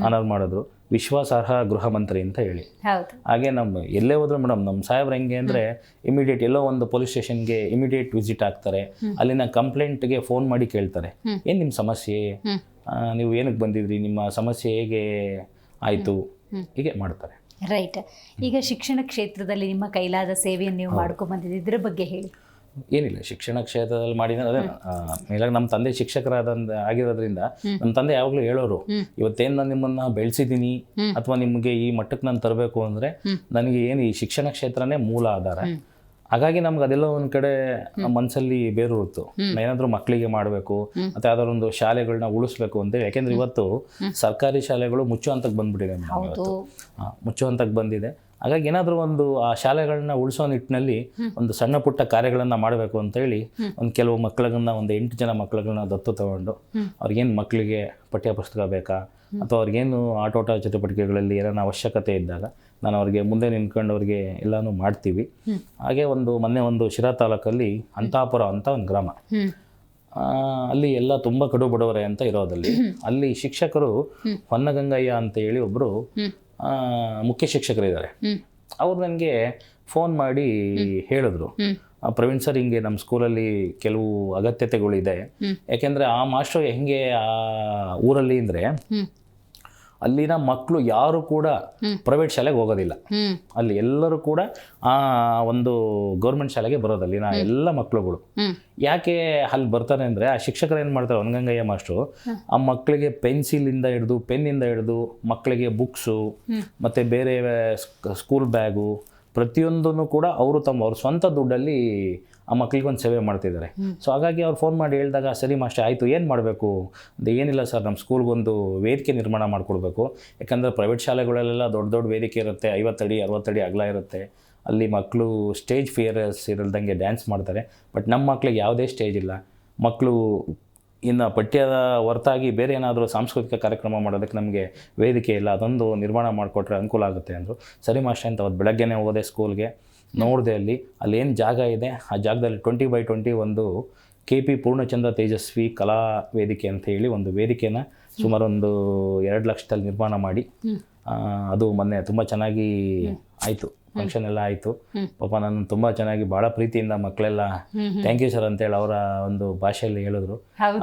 ಆನರ್ ಮಾಡಿದ್ರು, ವಿಶ್ವಾಸಾರ್ಹ ಗೃಹ ಮಂತ್ರಿ ಅಂತ ಹೇಳಿ. ಹಾಗೆ ನಮ್ಮ ಎಲ್ಲೇ ಹೋದ್ರು ಮೇಡಮ್, ನಮ್ಮ ಸಾಹೇಬ್ರು ಹೆಂಗೆ ಅಂದರೆ ಇಮಿಡಿಯೇಟ್ ಎಲ್ಲೋ ಒಂದು ಪೊಲೀಸ್ ಸ್ಟೇಷನ್ಗೆ ಇಮಿಡಿಯೇಟ್ ವಿಸಿಟ್ ಆಗ್ತಾರೆ. ಅಲ್ಲಿನ ಕಂಪ್ಲೇಂಟ್ಗೆ ಫೋನ್ ಮಾಡಿ ಕೇಳ್ತಾರೆ, ಏನು ನಿಮ್ಮ ಸಮಸ್ಯೆ, ನೀವು ಏನಕ್ಕೆ ಬಂದಿದ್ರಿ, ನಿಮ್ಮ ಸಮಸ್ಯೆ ಹೇಗೆ ಆಯಿತು, ಹೀಗೆ ಮಾಡ್ತಾರೆ. ರೈಟ್. ಈಗ ಶಿಕ್ಷಣ ಕ್ಷೇತ್ರದಲ್ಲಿ ನಿಮ್ಮ ಕೈಲಾದ ಸೇವೆಯನ್ನು ನೀವು ಮಾಡ್ಕೊಂಡು ಬಂದಿದ್ದೀರಿ, ಇದ್ರ ಬಗ್ಗೆ ಹೇಳಿ. ಏನಿಲ್ಲ, ಶಿಕ್ಷಣ ಕ್ಷೇತ್ರದಲ್ಲಿ ಮಾಡಿದ ಅದೇ ಮೇಲಾಗಿ ನಮ್ಮ ತಂದೆ ಆಗಿರೋದ್ರಿಂದ ನಮ್ಮ ತಂದೆ ಯಾವಾಗಲೂ ಹೇಳೋರು, ಇವತ್ತೇನು ನಾನು ನಿಮ್ಮನ್ನು ಬೆಳೆಸಿದ್ದೀನಿ ಅಥವಾ ನಿಮಗೆ ಈ ಮಟ್ಟಕ್ಕೆ ನಾನು ತರಬೇಕು ಅಂದರೆ ನನಗೆ ಏನು ಈ ಶಿಕ್ಷಣ ಕ್ಷೇತ್ರನೇ ಮೂಲ ಆಧಾರ. ಹಾಗಾಗಿ ನಮ್ಗೆ ಅದೆಲ್ಲ ಒಂದು ಕಡೆ ಮನಸ್ಸಲ್ಲಿ ಬೇರೂರುತ್ತು, ಏನಾದರೂ ಮಕ್ಕಳಿಗೆ ಮಾಡಬೇಕು ಅಥವಾ ಯಾವ್ದಾದ್ರು ಒಂದು ಶಾಲೆಗಳನ್ನ ಉಳಿಸ್ಬೇಕು ಅಂತೇಳಿ. ಯಾಕೆಂದ್ರೆ ಇವತ್ತು ಸರ್ಕಾರಿ ಶಾಲೆಗಳು ಮುಚ್ಚುವಂತಕ್ಕೆ ಬಂದ್ಬಿಟ್ಟಿದೆ, ಮುಚ್ಚುವಂತಕ್ಕೆ ಬಂದಿದೆ. ಹಾಗಾಗಿ ಏನಾದರೂ ಒಂದು ಆ ಶಾಲೆಗಳನ್ನ ಉಳಿಸೋ ನಿಟ್ಟಿನಲ್ಲಿ ಒಂದು ಸಣ್ಣ ಪುಟ್ಟ ಕಾರ್ಯಗಳನ್ನು ಮಾಡಬೇಕು ಅಂತೇಳಿ ಒಂದು ಕೆಲವು ಮಕ್ಕಳನ್ನ ಒಂದು 8 ಜನ ಮಕ್ಕಳನ್ನ ದತ್ತು ತಗೊಂಡು ಅವ್ರಿಗೇನು ಮಕ್ಕಳಿಗೆ ಪಠ್ಯಪುಸ್ತಕ ಬೇಕಾ ಅಥವಾ ಅವ್ರಿಗೇನು ಆಟೋಟ ಚಟುವಟಿಕೆಗಳಲ್ಲಿ ಏನಾರ ಅವಶ್ಯಕತೆ ಇದ್ದಾಗ ನಾನು ಅವ್ರಿಗೆ ಮುಂದೆ ನಿಂತ್ಕೊಂಡು ಅವ್ರಿಗೆ ಎಲ್ಲನೂ ಮಾಡ್ತೀವಿ. ಹಾಗೆ ಮೊನ್ನೆ ಶಿರಾ ತಾಲೂಕಲ್ಲಿ ಅಂತಾಪುರ ಅಂತ ಒಂದು ಗ್ರಾಮ, ಅಲ್ಲಿ ಎಲ್ಲ ತುಂಬ ಕಡು ಬಡವರೆ ಅಂತ ಇರೋದಲ್ಲಿ ಅಲ್ಲಿ ಶಿಕ್ಷಕರು ಹೊನ್ನಗಂಗಯ್ಯ ಅಂತ ಹೇಳಿ ಒಬ್ಬರು ಮುಖ್ಯ ಶಿಕ್ಷಕರಿದ್ದಾರೆ. ಅವ್ರು ನನಗೆ ಫೋನ್ ಮಾಡಿ ಹೇಳಿದ್ರು, ಪ್ರವೀಣ್ ಸರ್ ಹಿಂಗೆ ನಮ್ಮ ಸ್ಕೂಲಲ್ಲಿ ಕೆಲವು ಅಗತ್ಯತೆಗಳಿದೆ. ಯಾಕೆಂದರೆ ಆ ಮಾಸ್ಟರ್ ಹೆಂಗೆ ಆ ಊರಲ್ಲಿ ಅಂದರೆ ಅಲ್ಲಿನ ಮಕ್ಕಳು ಯಾರು ಕೂಡ ಪ್ರೈವೇಟ್ ಶಾಲೆಗೆ ಹೋಗೋದಿಲ್ಲ, ಅಲ್ಲಿ ಎಲ್ಲರೂ ಕೂಡ ಆ ಒಂದು ಗೌರ್ಮೆಂಟ್ ಶಾಲೆಗೆ ಬರೋದು ಅಲ್ಲಿನ ಎಲ್ಲ ಮಕ್ಕಳುಗಳು. ಯಾಕೆ ಅಲ್ಲಿ ಬರ್ತಾರೆ ಅಂದರೆ ಆ ಶಿಕ್ಷಕರು ಏನು ಮಾಡ್ತಾರೆ, ಹೊನ್ನಗಂಗಯ್ಯ ಮಾಸ್ಟ್ರು ಆ ಮಕ್ಕಳಿಗೆ ಪೆನ್ಸಿಲಿಂದ ಹಿಡಿದು ಪೆನ್ನಿಂದ ಹಿಡಿದು ಮಕ್ಕಳಿಗೆ ಬುಕ್ಸು ಮತ್ತು ಬೇರೆ ಸ್ಕೂಲ್ ಬ್ಯಾಗು ಪ್ರತಿಯೊಂದನ್ನು ಕೂಡ ಅವರು ಅವ್ರ ಸ್ವಂತ ದುಡ್ಡಲ್ಲಿ ಆ ಮಕ್ಕಳಿಗೊಂದು ಸೇವೆ ಮಾಡ್ತಿದ್ದಾರೆ. ಸೊ ಹಾಗಾಗಿ ಅವ್ರು ಫೋನ್ ಮಾಡಿ ಹೇಳಿದಾಗ, ಸರಿ ಮಾಸ್ಟರ್ ಆಯಿತು, ಏನು ಮಾಡಬೇಕು ಅಂತ. ಏನಿಲ್ಲ ಸರ್, ನಮ್ಮ ಸ್ಕೂಲ್ಗೊಂದು ವೇದಿಕೆ ನಿರ್ಮಾಣ ಮಾಡಿಕೊಡ್ಬೇಕು. ಯಾಕಂದರೆ ಪ್ರೈವೇಟ್ ಶಾಲೆಗಳಲ್ಲೆಲ್ಲ ದೊಡ್ಡ ದೊಡ್ಡ ವೇದಿಕೆ ಇರುತ್ತೆ, 50 ಅಡಿ 60 ಅಡಿ ಅಗಲ ಇರುತ್ತೆ. ಅಲ್ಲಿ ಮಕ್ಕಳು ಸ್ಟೇಜ್ ಫಿಯರ್ಸ್ ಇರಲ್ದಂಗೆ ಡ್ಯಾನ್ಸ್ ಮಾಡ್ತಾರೆ. ಬಟ್ ನಮ್ಮ ಮಕ್ಕಳಿಗೆ ಯಾವುದೇ ಸ್ಟೇಜ್ ಇಲ್ಲ. ಮಕ್ಕಳು ಇನ್ನು ಪಠ್ಯದ ಹೊರತಾಗಿ ಬೇರೆ ಏನಾದರೂ ಸಾಂಸ್ಕೃತಿಕ ಕಾರ್ಯಕ್ರಮ ಮಾಡೋದಕ್ಕೆ ನಮಗೆ ವೇದಿಕೆ ಇಲ್ಲ, ಅದೊಂದು ನಿರ್ಮಾಣ ಮಾಡಿಕೊಟ್ರೆ ಅನುಕೂಲ ಆಗುತ್ತೆ ಅಂದರು. ಸರಿ ಮಾಸ್ಟರ್ ಅಂತ ಅವತ್ತು ಬೆಳಗ್ಗೆನೇ ಹೋದೆ ಸ್ಕೂಲ್ಗೆ, ನೋಡಿದೆ ಅಲ್ಲಿ ಏನು ಜಾಗ ಇದೆ ಆ ಜಾಗದಲ್ಲಿ 20x20 ಒಂದು KP ಪೂರ್ಣಚಂದ್ರ ತೇಜಸ್ವಿ ಕಲಾ ವೇದಿಕೆ ಅಂತ ಹೇಳಿ ಒಂದು ವೇದಿಕೆನ ಸುಮಾರು 2 ಲಕ್ಷದಲ್ಲಿ ನಿರ್ಮಾಣ ಮಾಡಿ ಅದು ಮೊನ್ನೆ ತುಂಬ ಚೆನ್ನಾಗಿ ಆಯಿತು, ಫಂಕ್ಷನ್ ಎಲ್ಲ ಆಯಿತು. ಪಾಪ ನಾನು ತುಂಬ ಚೆನ್ನಾಗಿ ಭಾಳ ಪ್ರೀತಿಯಿಂದ ಮಕ್ಕಳೆಲ್ಲ ಥ್ಯಾಂಕ್ ಯು ಸರ್ ಅಂತೇಳಿ ಅವರ ಒಂದು ಭಾಷೆಯಲ್ಲಿ ಹೇಳಿದ್ರು.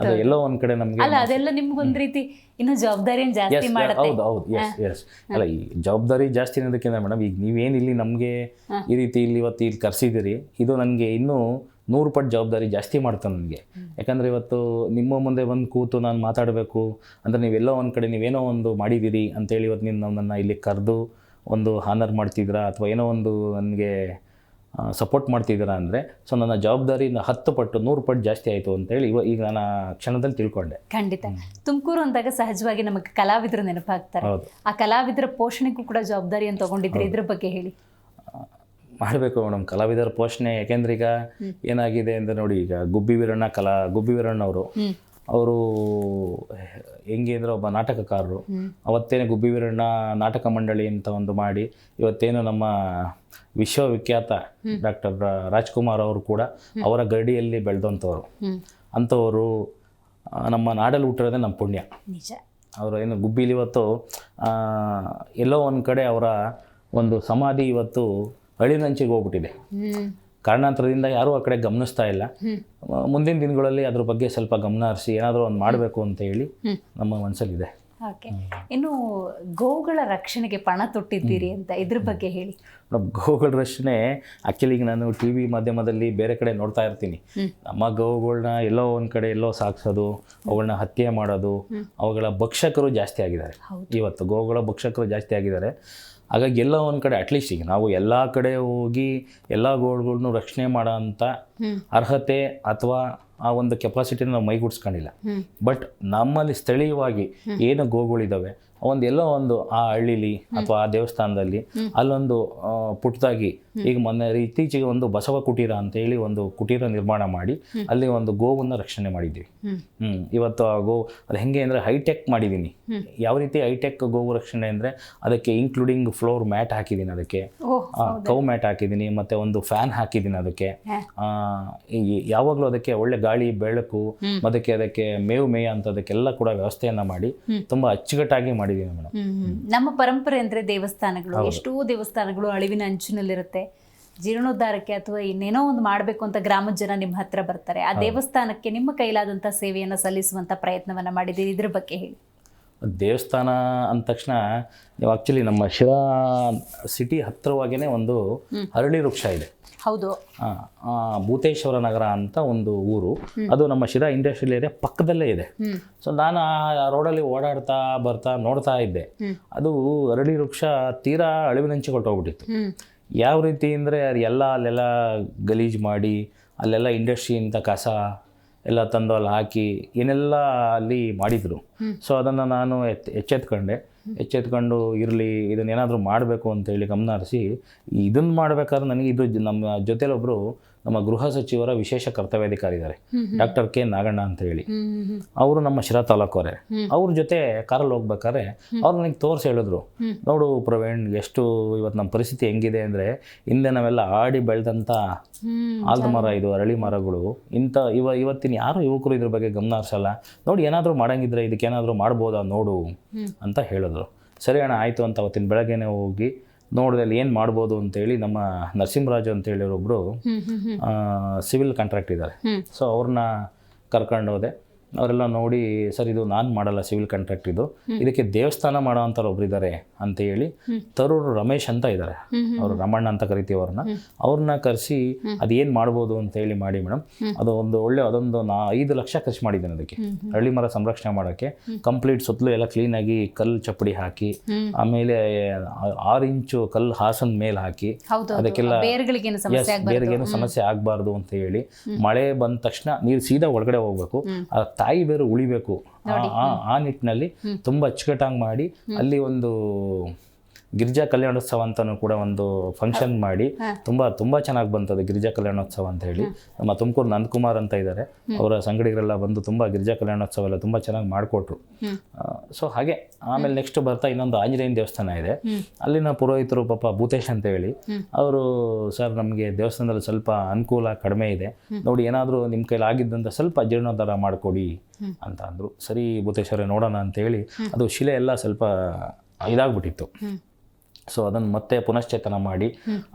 ಅದು ಎಲ್ಲೋ ಒಂದು ಕಡೆ ನಮಗೆ ಅದೆಲ್ಲ ನಿಮ್ಗೊಂದು ರೀತಿ ಇನ್ನೂ ಜವಾಬ್ದಾರಿ ಜಾಸ್ತಿ ಮಾಡುತ್ತೆ. ಹೌದು ಎಸ್ ಅಲ್ಲ, ಈ ಜವಾಬ್ದಾರಿ ಜಾಸ್ತಿ ಅನ್ನೋದಕ್ಕಿಂತ ಮೇಡಮ್, ಈಗ ನೀವೇನು ಇಲ್ಲಿ ನಮಗೆ ಈ ರೀತಿ ಇವತ್ತು ಇಲ್ಲಿ ಕರೆಸಿದ್ದೀರಿ, ಇದು ನನಗೆ ಇನ್ನೂ 100 ಪಟ್ಟು ಜವಾಬ್ದಾರಿ ಜಾಸ್ತಿ ಮಾಡ್ತಾನೆ ನನಗೆ. ಯಾಕಂದರೆ ಇವತ್ತು ನಿಮ್ಮ ಮುಂದೆ ಬಂದು ಕೂತು ನಾನು ಮಾತಾಡಬೇಕು ಅಂದರೆ ನೀವೆಲ್ಲೋ ಒಂದು ಕಡೆ ನೀವೇನೋ ಒಂದು ಮಾಡಿದ್ದೀರಿ ಅಂತೇಳಿ ಇವತ್ತು ನೀವು ನನ್ನನ್ನು ಇಲ್ಲಿ ಕರೆದು ಒಂದು ಹಾನರ್ ಮಾಡ್ತಿದ್ರಾ ಅಥವಾ ಏನೋ ಒಂದು ನನಗೆ ಸಪೋರ್ಟ್ ಮಾಡ್ತಿದ್ದೀರಾ ಅಂದರೆ ಸೊ ನನ್ನ ಜವಾಬ್ದಾರಿಯಿಂದ 10 ಪಟ್ಟು 100 ಪಟ್ಟು ಜಾಸ್ತಿ ಆಯಿತು ಅಂತೇಳಿ ಈಗ ನಾನು ಕ್ಷಣದಲ್ಲಿ ತಿಳ್ಕೊಂಡೆ. ಖಂಡಿತ. ತುಮಕೂರು ಅಂದಾಗ ಸಹಜವಾಗಿ ನಮಗೆ ಕಲಾವಿದರು ನೆನಪಾಗ್ತಾರೆ. ಹೌದು. ಆ ಕಲಾವಿದರ ಪೋಷಣೆಗೂ ಕೂಡ ಜವಾಬ್ದಾರಿಯನ್ನು ತಗೊಂಡಿದ್ರೆ ಇದ್ರ ಬಗ್ಗೆ ಹೇಳಿ. ಮಾಡಬೇಕು ಮೇಡಮ್ ಕಲಾವಿದರ ಪೋಷಣೆ. ಯಾಕೆಂದ್ರೆ ಈಗ ಏನಾಗಿದೆ ಅಂದರೆ ನೋಡಿ, ಈಗ ಗುಬ್ಬಿ ವೀರಣ್ಣ ಅವರು ಹೆಂಗೆ ಅಂದರೆ ಒಬ್ಬ ನಾಟಕಕಾರರು. ಅವತ್ತೇನೆ ಗುಬ್ಬಿ ವೀರಣ್ಣ ನಾಟಕ ಮಂಡಳಿ ಅಂತ ಒಂದು ಮಾಡಿ ಇವತ್ತೇನು ನಮ್ಮ ವಿಶ್ವವಿಖ್ಯಾತ ಡಾಕ್ಟರ್ ರಾಜ್ಕುಮಾರ್ ಅವರು ಕೂಡ ಅವರ ಗಡಿಯಲ್ಲಿ ಬೆಳೆದಂಥವ್ರು. ಅಂಥವರು ನಮ್ಮ ನಾಡಲ್ಲಿ ಹುಟ್ಟಿರೋದೇ ನಮ್ಮ ಪುಣ್ಯ. ನಿಜ. ಅವರು ಏನು ಗುಬ್ಬಿಲಿ ಇವತ್ತು ಎಲ್ಲೋ ಒಂದು ಕಡೆ ಅವರ ಒಂದು ಸಮಾಧಿ ಇವತ್ತು ಅಳಿನಂಚಿಗೆ ಹೋಗ್ಬಿಟ್ಟಿದೆ. ಕಾರಣಾಂತರದಿಂದ ಯಾರೂ ಆ ಕಡೆ ಗಮನಿಸ್ತಾ ಇಲ್ಲ. ಮುಂದಿನ ದಿನಗಳಲ್ಲಿ ಅದ್ರ ಬಗ್ಗೆ ಸ್ವಲ್ಪ ಗಮನ ಹರಿಸಿ ಏನಾದರೂ ಒಂದು ಮಾಡಬೇಕು ಅಂತ ಹೇಳಿ ನಮ್ಮ ಮನಸ್ಸಲ್ಲಿದೆ. ಓಕೆ. ಇನ್ನು ಗೋವುಗಳ ರಕ್ಷಣೆಗೆ ಪಣ ತೊಟ್ಟಿದ್ದೀರಿ ಅಂತ ಇದ್ರ ಬಗ್ಗೆ ಹೇಳಿ. ಗೋವುಗಳ ರಕ್ಷಣೆ ಆ್ಯಕ್ಚುಲಿ ಈಗ ನಾನು ಟಿ ವಿ ಮಾಧ್ಯಮದಲ್ಲಿ ಬೇರೆ ಕಡೆ ನೋಡ್ತಾ ಇರ್ತೀನಿ. ನಮ್ಮ ಗೋವುಗಳನ್ನ ಎಲ್ಲೋ ಒಂದು ಕಡೆ ಎಲ್ಲೋ ಸಾಕ್ಸೋದು, ಅವುಗಳನ್ನ ಹತ್ಯೆ ಮಾಡೋದು, ಅವುಗಳ ಭಕ್ಷಕರು ಜಾಸ್ತಿ ಆಗಿದ್ದಾರೆ. ಇವತ್ತು ಗೋವುಗಳ ಭಕ್ಷಕರು ಜಾಸ್ತಿ ಆಗಿದ್ದಾರೆ. ಹಾಗಾಗಿ ಎಲ್ಲ ಒಂದು ಕಡೆ ಅಟ್ಲೀಸ್ಟ್ ಈಗ ನಾವು ಎಲ್ಲ ಕಡೆ ಹೋಗಿ ಎಲ್ಲ ಗೋವುಗಳನ್ನು ರಕ್ಷಣೆ ಮಾಡೋ ಅಂಥ ಅರ್ಹತೆ ಅಥವಾ ಆ ಒಂದು ಕೆಪಾಸಿಟಿನ ನಾವು ಮೈಗೂಡಿಸ್ಕೊಂಡಿಲ್ಲ. ಬಟ್ ನಮ್ಮಲ್ಲಿ ಸ್ಥಳೀಯವಾಗಿ ಏನು ಗೋವುಗಳಿದ್ದಾವೆ ಒಂದು ಎಲ್ಲೋ ಒಂದು ಆ ಹಳ್ಳಿಲಿ ಅಥವಾ ಆ ದೇವಸ್ಥಾನದಲ್ಲಿ ಅಲ್ಲೊಂದು ಪುಟ್ಟದಾಗಿ ಈಗ ಇತ್ತೀಚೆಗೆ ಒಂದು ಬಸವ ಕುಟೀರ ಅಂತ ಹೇಳಿ ಒಂದು ಕುಟೀರ ನಿರ್ಮಾಣ ಮಾಡಿ ಅಲ್ಲಿ ಒಂದು ಗೋವನ್ನು ರಕ್ಷಣೆ ಮಾಡಿದ್ದೀವಿ. ಇವತ್ತು ಆ ಗೋ ಅದು ಹೆಂಗೆ ಅಂದರೆ ಹೈಟೆಕ್ ಮಾಡಿದ್ದೀನಿ. ಯಾವ ರೀತಿ ಹೈಟೆಕ್ ಗೋವು ರಕ್ಷಣೆ ಅಂದರೆ ಅದಕ್ಕೆ ಇನ್ಕ್ಲೂಡಿಂಗ್ ಫ್ಲೋರ್ ಮ್ಯಾಟ್ ಹಾಕಿದ್ದೀನಿ, ಅದಕ್ಕೆ ಕೌ ಮ್ಯಾಟ್ ಹಾಕಿದ್ದೀನಿ, ಮತ್ತು ಒಂದು ಫ್ಯಾನ್ ಹಾಕಿದ್ದೀನಿ. ಅದಕ್ಕೆ ಯಾವಾಗಲೂ ಅದಕ್ಕೆ ಒಳ್ಳೆ ಗಾಳಿ ಬೆಳಕು ಅದಕ್ಕೆ ಮೇವು ಮೇಯ ಅಂತದಕ್ಕೆಲ್ಲ ಕೂಡ ವ್ಯವಸ್ಥೆಯನ್ನ ಮಾಡಿ ತುಂಬ ಅಚ್ಚುಕಟ್ಟಾಗಿ ಮಾಡಿದ್ದೀನಿ ಮೇಡಮ್. ನಮ್ಮ ಪರಂಪರೆ ಅಂದರೆ ದೇವಸ್ಥಾನಗಳು, ಎಷ್ಟೋ ದೇವಸ್ಥಾನಗಳು ಅಳಿವಿನ ಅಂಚಿನಲ್ಲಿರುತ್ತೆ. ಜೀರ್ಣೋದ್ಧಾರಕ್ಕೆ ಅಥವಾ ಇನ್ನೇನೋ ಒಂದು ಮಾಡಬೇಕು ಅಂತ ಗ್ರಾಮದ ಜನ ನಿಮ್ಮ ಹತ್ರ ಬರ್ತಾರೆ. ಆ ದೇವಸ್ಥಾನಕ್ಕೆ ನಿಮ್ಮ ಕೈಲಾದಂಥ ಸೇವೆಯನ್ನು ಸಲ್ಲಿಸುವಂಥ ಪ್ರಯತ್ನವನ್ನು ಮಾಡಿದ್ದೀರಿ. ಇದ್ರ ಬಗ್ಗೆ ಹೇಳಿ. ದೇವಸ್ಥಾನ ಅಂದ ತಕ್ಷಣ ನೀವು ಆ್ಯಕ್ಚುಲಿ ನಮ್ಮ ಶಿರಾ ಸಿಟಿ ಹತ್ತಿರವಾಗೇ ಒಂದು ಅರಳಿ ವೃಕ್ಷ ಇದೆ. ಹೌದು. ಭೂತೇಶ್ವರ ನಗರ ಅಂತ ಒಂದು ಊರು, ಅದು ನಮ್ಮ ಶಿರಾ ಇಂಡಸ್ಟ್ರಿಯಲ್ ಏರಿಯಾ ಪಕ್ಕದಲ್ಲೇ ಇದೆ. ಸೊ ನಾನು ಆ ರೋಡಲ್ಲಿ ಓಡಾಡ್ತಾ ಬರ್ತಾ ನೋಡ್ತಾ ಇದ್ದೆ, ಅದು ಅರಳಿ ವೃಕ್ಷ ತೀರಾ ಅಳಿವಿನಂಚಿಗೆ ಹೊರಟೋಗ್ಬಿಟ್ಟಿತ್ತು. ಯಾವ ರೀತಿ ಅಂದರೆ ಅಲ್ಲೆಲ್ಲ ಗಲೀಜು ಮಾಡಿ ಅಲ್ಲೆಲ್ಲ ಇಂಡಸ್ಟ್ರಿ ಅಂತ ಕಸ ಎಲ್ಲ ತಂದು ಅಲ್ಲಿ ಹಾಕಿ ಏನೆಲ್ಲ ಅಲ್ಲಿ ಮಾಡಿದರು. ಸೊ ಅದನ್ನು ನಾನು ಎಚ್ಚೆತ್ಕೊಂಡು ಇರಲಿ ಇದನ್ನೇನಾದರೂ ಮಾಡಬೇಕು ಅಂತೇಳಿ ಗಮನ ಹರಿಸಿ ಇದನ್ನು ಮಾಡಬೇಕಾದ್ರೆ ನನಗೆ ಇದು ನಮ್ಮ ಜೊತೆಲೊಬ್ಬರು ನಮ್ಮ ಗೃಹ ಸಚಿವರ ವಿಶೇಷ ಕರ್ತವ್ಯಾಧಿಕಾರಿ ಇದ್ದಾರೆ, ಡಾಕ್ಟರ್ ಕೆ ನಾಗಣ್ಣ ಅಂತ ಹೇಳಿ. ಅವರು ನಮ್ಮ ಶಿರಾ ತಾಲೂಕವರೇ. ಅವ್ರ ಜೊತೆ ಕಾರಲ್ಲಿ ಹೋಗ್ಬೇಕಾದ್ರೆ ಅವ್ರು ನನಗೆ ತೋರಿಸಿ ಹೇಳಿದ್ರು, ನೋಡು ಪ್ರವೀಣ್, ಎಷ್ಟು ಇವತ್ತು ನಮ್ಮ ಪರಿಸ್ಥಿತಿ ಹೆಂಗಿದೆ ಅಂದರೆ ಹಿಂದೆ ನಾವೆಲ್ಲ ಆಡಿ ಬೆಳೆದಂಥ ಆಲದ ಮರ, ಇದು ಅರಳಿ ಮರಗಳು, ಇವತ್ತಿನ ಯಾರು ಯುವಕರು ಇದ್ರ ಬಗ್ಗೆ ಗಮನ ಹರಿಸಲ್ಲ. ನೋಡಿ ಏನಾದರೂ ಮಾಡಂಗಿದ್ರೆ ಇದಕ್ಕೇನಾದರೂ ಮಾಡ್ಬೋದಾ ನೋಡು ಅಂತ ಹೇಳಿದ್ರು. ಸರಿ ಅಣ್ಣ ಆಯಿತು ಅಂತ ಅವತ್ತಿನ ಬೆಳಗ್ಗೆನೇ ಹೋಗಿ ನೋಡಿದೆ ಅಲ್ಲಿ ಏನು ಮಾಡ್ಬೋದು ಅಂತೇಳಿ. ನಮ್ಮ ನರಸಿಂಹರಾಜು ಅಂತೇಳಿ ಒಬ್ಬರು ಸಿವಿಲ್ ಕಾಂಟ್ರಾಕ್ಟ್ ಇದ್ದಾರೆ. ಸೊ ಅವ್ರನ್ನ ಕರ್ಕೊಂಡು ಹೋದೆ. ಅವರೆಲ್ಲ ನೋಡಿ, ಸರ್ ಇದು ನಾನು ಮಾಡಲ್ಲ ಸಿವಿಲ್ ಕಾಂಟ್ರಾಕ್ಟ್, ಇದಕ್ಕೆ ದೇವಸ್ಥಾನ ಮಾಡೋ ಅಂಥವ್ರು ಒಬ್ರು ಇದ್ದಾರೆ ಅಂತ ಹೇಳಿ ತರೂರು ರಮೇಶ್ ಅಂತ ಇದ್ದಾರೆ, ಅವರು ರಮಣ್ಣ ಅಂತ ಕರಿತೀವಿ ಅವ್ರನ್ನ ಕರೆಸಿ ಅದೇನು ಮಾಡ್ಬೋದು ಅಂತ ಹೇಳಿ ಮಾಡಿ ಮೇಡಮ್. ಅದು ಅದೊಂದು 5 ಲಕ್ಷ ಖರ್ಚು ಮಾಡಿದ್ದೇನೆ ಅದಕ್ಕೆ, ಹಳ್ಳಿ ಮರ ಸಂರಕ್ಷಣೆ ಮಾಡೋಕ್ಕೆ. ಕಂಪ್ಲೀಟ್ ಸುತ್ತಲೂ ಎಲ್ಲ ಕ್ಲೀನಾಗಿ ಕಲ್ಲು ಚಪ್ಪಡಿ ಹಾಕಿ, ಆಮೇಲೆ 6 ಇಂಚು ಕಲ್ಲು ಹಾಸನ ಮೇಲೆ ಹಾಕಿ, ಅದಕ್ಕೆಲ್ಲ ಬೇರೆಗೇನು ಸಮಸ್ಯೆ ಆಗಬಾರ್ದು ಅಂತ ಹೇಳಿ, ಮಳೆ ಬಂದ ತಕ್ಷಣ ನೀರು ಸೀದಾ ಒಳಗಡೆ ಹೋಗ್ಬೇಕು, ತಾಯಿ ಬೇರು ಉಳಿಬೇಕು, ಆ ನಿಟ್ಟಿನಲ್ಲಿ ತುಂಬ ಅಚ್ಚುಕಟ್ಟಾಗಿ ಮಾಡಿ ಅಲ್ಲಿ ಒಂದು ಗಿರಿಜಾ ಕಲ್ಯಾಣೋತ್ಸವ ಅಂತಲೂ ಕೂಡ ಒಂದು ಫಂಕ್ಷನ್ ಮಾಡಿ ತುಂಬ ಚೆನ್ನಾಗಿ ಬಂತದ್ದು ಗಿರಿಜಾ ಕಲ್ಯಾಣೋತ್ಸವ ಅಂತ ಹೇಳಿ. ನಮ್ಮ ತುಮಕೂರು ನಂದಕುಮಾರ್ ಅಂತ ಇದ್ದಾರೆ, ಅವರ ಸಂಗಡಿಗರೆಲ್ಲ ಬಂದು ತುಂಬ ಗಿರಿಜಾ ಕಲ್ಯಾಣೋತ್ಸವ ಎಲ್ಲ ತುಂಬ ಚೆನ್ನಾಗಿ ಮಾಡಿಕೊಟ್ರು. ಸೊ ಹಾಗೆ ಆಮೇಲೆ ನೆಕ್ಸ್ಟ್ ಬರ್ತಾ ಇನ್ನೊಂದು ಆಂಜನೇಯನ ದೇವಸ್ಥಾನ ಇದೆ. ಅಲ್ಲಿನ ಪುರೋಹಿತರು ಪಾಪ ಭೂತೇಶ್ ಅಂತ ಹೇಳಿ ಅವರು, ಸರ್ ನಮಗೆ ದೇವಸ್ಥಾನದಲ್ಲಿ ಸ್ವಲ್ಪ ಅನುಕೂಲ ಕಡಿಮೆ ಇದೆ, ನೋಡಿ ಏನಾದರೂ ನಿಮ್ಮ ಕೈಲಿ ಆಗಿದ್ದಂತ ಸ್ವಲ್ಪ ಜೀರ್ಣೋದ್ಧಾರ ಮಾಡಿಕೊಡಿ ಅಂತ ಅಂದರು. ಸರಿ ಭೂತೇಶ್ವರೇ ನೋಡೋಣ ಅಂತೇಳಿ ಅದು ಶಿಲೆ ಎಲ್ಲ ಸ್ವಲ್ಪ ಇದಾಗ್ಬಿಟ್ಟಿತ್ತು. ಸೊ ಅದನ್ನು ಮತ್ತೆ ಪುನಶ್ಚೇತನ ಮಾಡಿ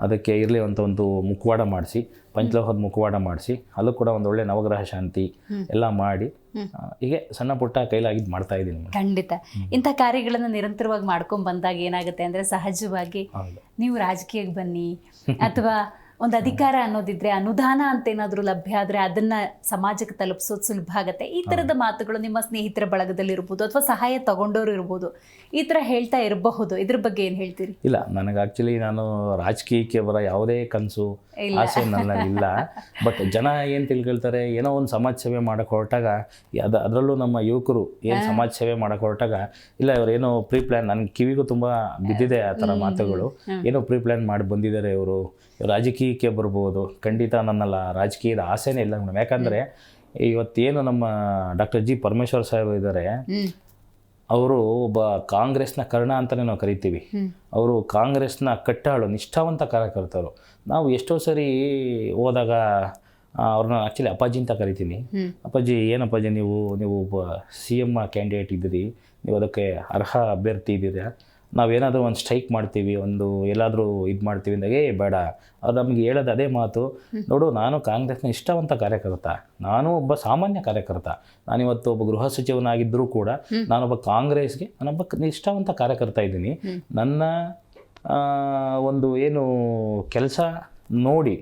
ಅದಕ್ಕೆ ಇರಲಿ ಅಂತ ಒಂದು ಮುಖವಾಡ ಮಾಡಿಸಿ, ಪಂಚಲೋಹದ ಮುಖವಾಡ ಮಾಡಿಸಿ, ಅಲ್ಲೂ ಕೂಡ ಒಂದು ಒಳ್ಳೆ ನವಗ್ರಹ ಶಾಂತಿ ಎಲ್ಲ ಮಾಡಿ ಹೀಗೆ ಸಣ್ಣ ಪುಟ್ಟ ಕೈಲಾಗಿದ್ದು ಮಾಡ್ತಾ ಇದ್ದೀನಿ. ಖಂಡಿತ ಇಂಥ ಕಾರ್ಯಗಳನ್ನು ನಿರಂತರವಾಗಿ ಮಾಡ್ಕೊಂಡು ಬಂದಾಗ ಏನಾಗುತ್ತೆ ಅಂದರೆ, ಸಹಜವಾಗಿ ನೀವು ರಾಜಕೀಯಕ್ಕೆ ಬನ್ನಿ ಅಥವಾ ಒಂದು ಅಧಿಕಾರ ಅನ್ನೋದಿದ್ರೆ, ಅನುದಾನ ಅಂತ ಏನಾದರೂ ಲಭ್ಯ ಆದರೆ ಅದನ್ನ ಸಮಾಜಕ್ಕೆ ತಲುಪಿಸೋದು ಸುಲಭ ಆಗುತ್ತೆ. ಈ ಥರದ ಮಾತುಗಳು ನಿಮ್ಮ ಸ್ನೇಹಿತರ ಬಳಗದಲ್ಲಿರ್ಬೋದು ಅಥವಾ ಸಹಾಯ ತಗೊಂಡವರು ಇರ್ಬೋದು, ಈ ಥರ ಹೇಳ್ತಾ ಇರಬಹುದು. ಇದ್ರ ಬಗ್ಗೆ ಏನು ಹೇಳ್ತೀರಿ? ಇಲ್ಲ, ನನಗೆ ಆ್ಯಕ್ಚುಲಿ ನಾನು ರಾಜಕೀಯಕ್ಕೆ ಬರೋ ಯಾವುದೇ ಕನಸು ಆಸೆ ನನ್ನಲ್ಲಿಲ್ಲ. ಬಟ್ ಜನ ಏನು ತಿಳ್ಕೊಳ್ತಾರೆ, ಏನೋ ಒಂದು ಸಮಾಜ ಸೇವೆ ಮಾಡೋಕೆ ಹೊರಟಾಗ ಅದರಲ್ಲೂ ನಮ್ಮ ಯುವಕರು ಏನು ಸಮಾಜ ಸೇವೆ ಮಾಡೋಕೆ ಹೊರಟಾಗ, ಇಲ್ಲ ಇವರೇನೋ ಪ್ರೀ ಪ್ಲ್ಯಾನ್, ನನ್ನ ಕಿವಿಗೂ ತುಂಬ ಬಿದ್ದಿದೆ ಆ ಥರ ಮಾತುಗಳು. ಏನೋ ಪ್ರೀ ಪ್ಲ್ಯಾನ್ ಮಾಡಿ ಬಂದಿದ್ದಾರೆ ಇವರು ರಾಜಕೀಯಕ್ಕೆ ಬರ್ಬೋದು. ಖಂಡಿತ ನನ್ನಲ್ಲ, ರಾಜಕೀಯದ ಆಸೆನೇ ಇಲ್ಲ ಮೇಡಮ್. ಯಾಕಂದರೆ ಇವತ್ತೇನು ನಮ್ಮ ಡಾಕ್ಟರ್ ಜಿ ಪರಮೇಶ್ವರ್ ಸಾಹೇಬ್ ಇದ್ದಾರೆ, ಅವರು ಒಬ್ಬ ಕಾಂಗ್ರೆಸ್ನ ಕರ್ಣ ಅಂತಲೇ ನಾವು ಕರಿತೀವಿ. ಅವರು ಕಾಂಗ್ರೆಸ್ನ ಕಟ್ಟಾಳು ನಿಷ್ಠಾವಂತ ಕಾರ್ಯಕರ್ತರು. ನಾವು ಎಷ್ಟೋ ಸರಿ ಹೋದಾಗ ಅವ್ರನ್ನ ಆ್ಯಕ್ಚುಲಿ ಅಪ್ಪಾಜಿ ಅಂತ ಕರಿತೀನಿ. ಅಪ್ಪಾಜಿ, ಏನಪ್ಪಾಜಿ ನೀವು ಒಬ್ಬ CM ಕ್ಯಾಂಡಿಡೇಟ್ ಇದ್ದೀರಿ, ನೀವು ಅದಕ್ಕೆ ಅರ್ಹ ಅಭ್ಯರ್ಥಿ ಇದ್ದೀರಾ, ನಾವೇನಾದರೂ ಒಂದು ಸ್ಟ್ರೈಕ್ ಮಾಡ್ತೀವಿ, ಒಂದು ಎಲ್ಲಾದರೂ ಇದು ಮಾಡ್ತೀವಿ ಅಂದಾಗೆ ಬೇಡ. ಅವ್ರು ನಮಗೆ ಹೇಳೋದು ಅದೇ ಮಾತು, ನೋಡು ನಾನು ಕಾಂಗ್ರೆಸ್ನ ನಿಷ್ಠಾವಂತ ಕಾರ್ಯಕರ್ತ, ನಾನು ಒಬ್ಬ ಸಾಮಾನ್ಯ ಕಾರ್ಯಕರ್ತ, ನಾನಿವತ್ತು ಒಬ್ಬ ಗೃಹ ಸಚಿವನಾಗಿದ್ದರೂ ಕೂಡ ನಾನೊಬ್ಬ ಕಾಂಗ್ರೆಸ್ಗೆ ನಾನೊಬ್ಬ ನಿಷ್ಠಾವಂತ ಕಾರ್ಯಕರ್ತ ಇದ್ದೀನಿ. ನನ್ನ ಒಂದು ಏನು ಕೆಲಸ ನೋಡಿ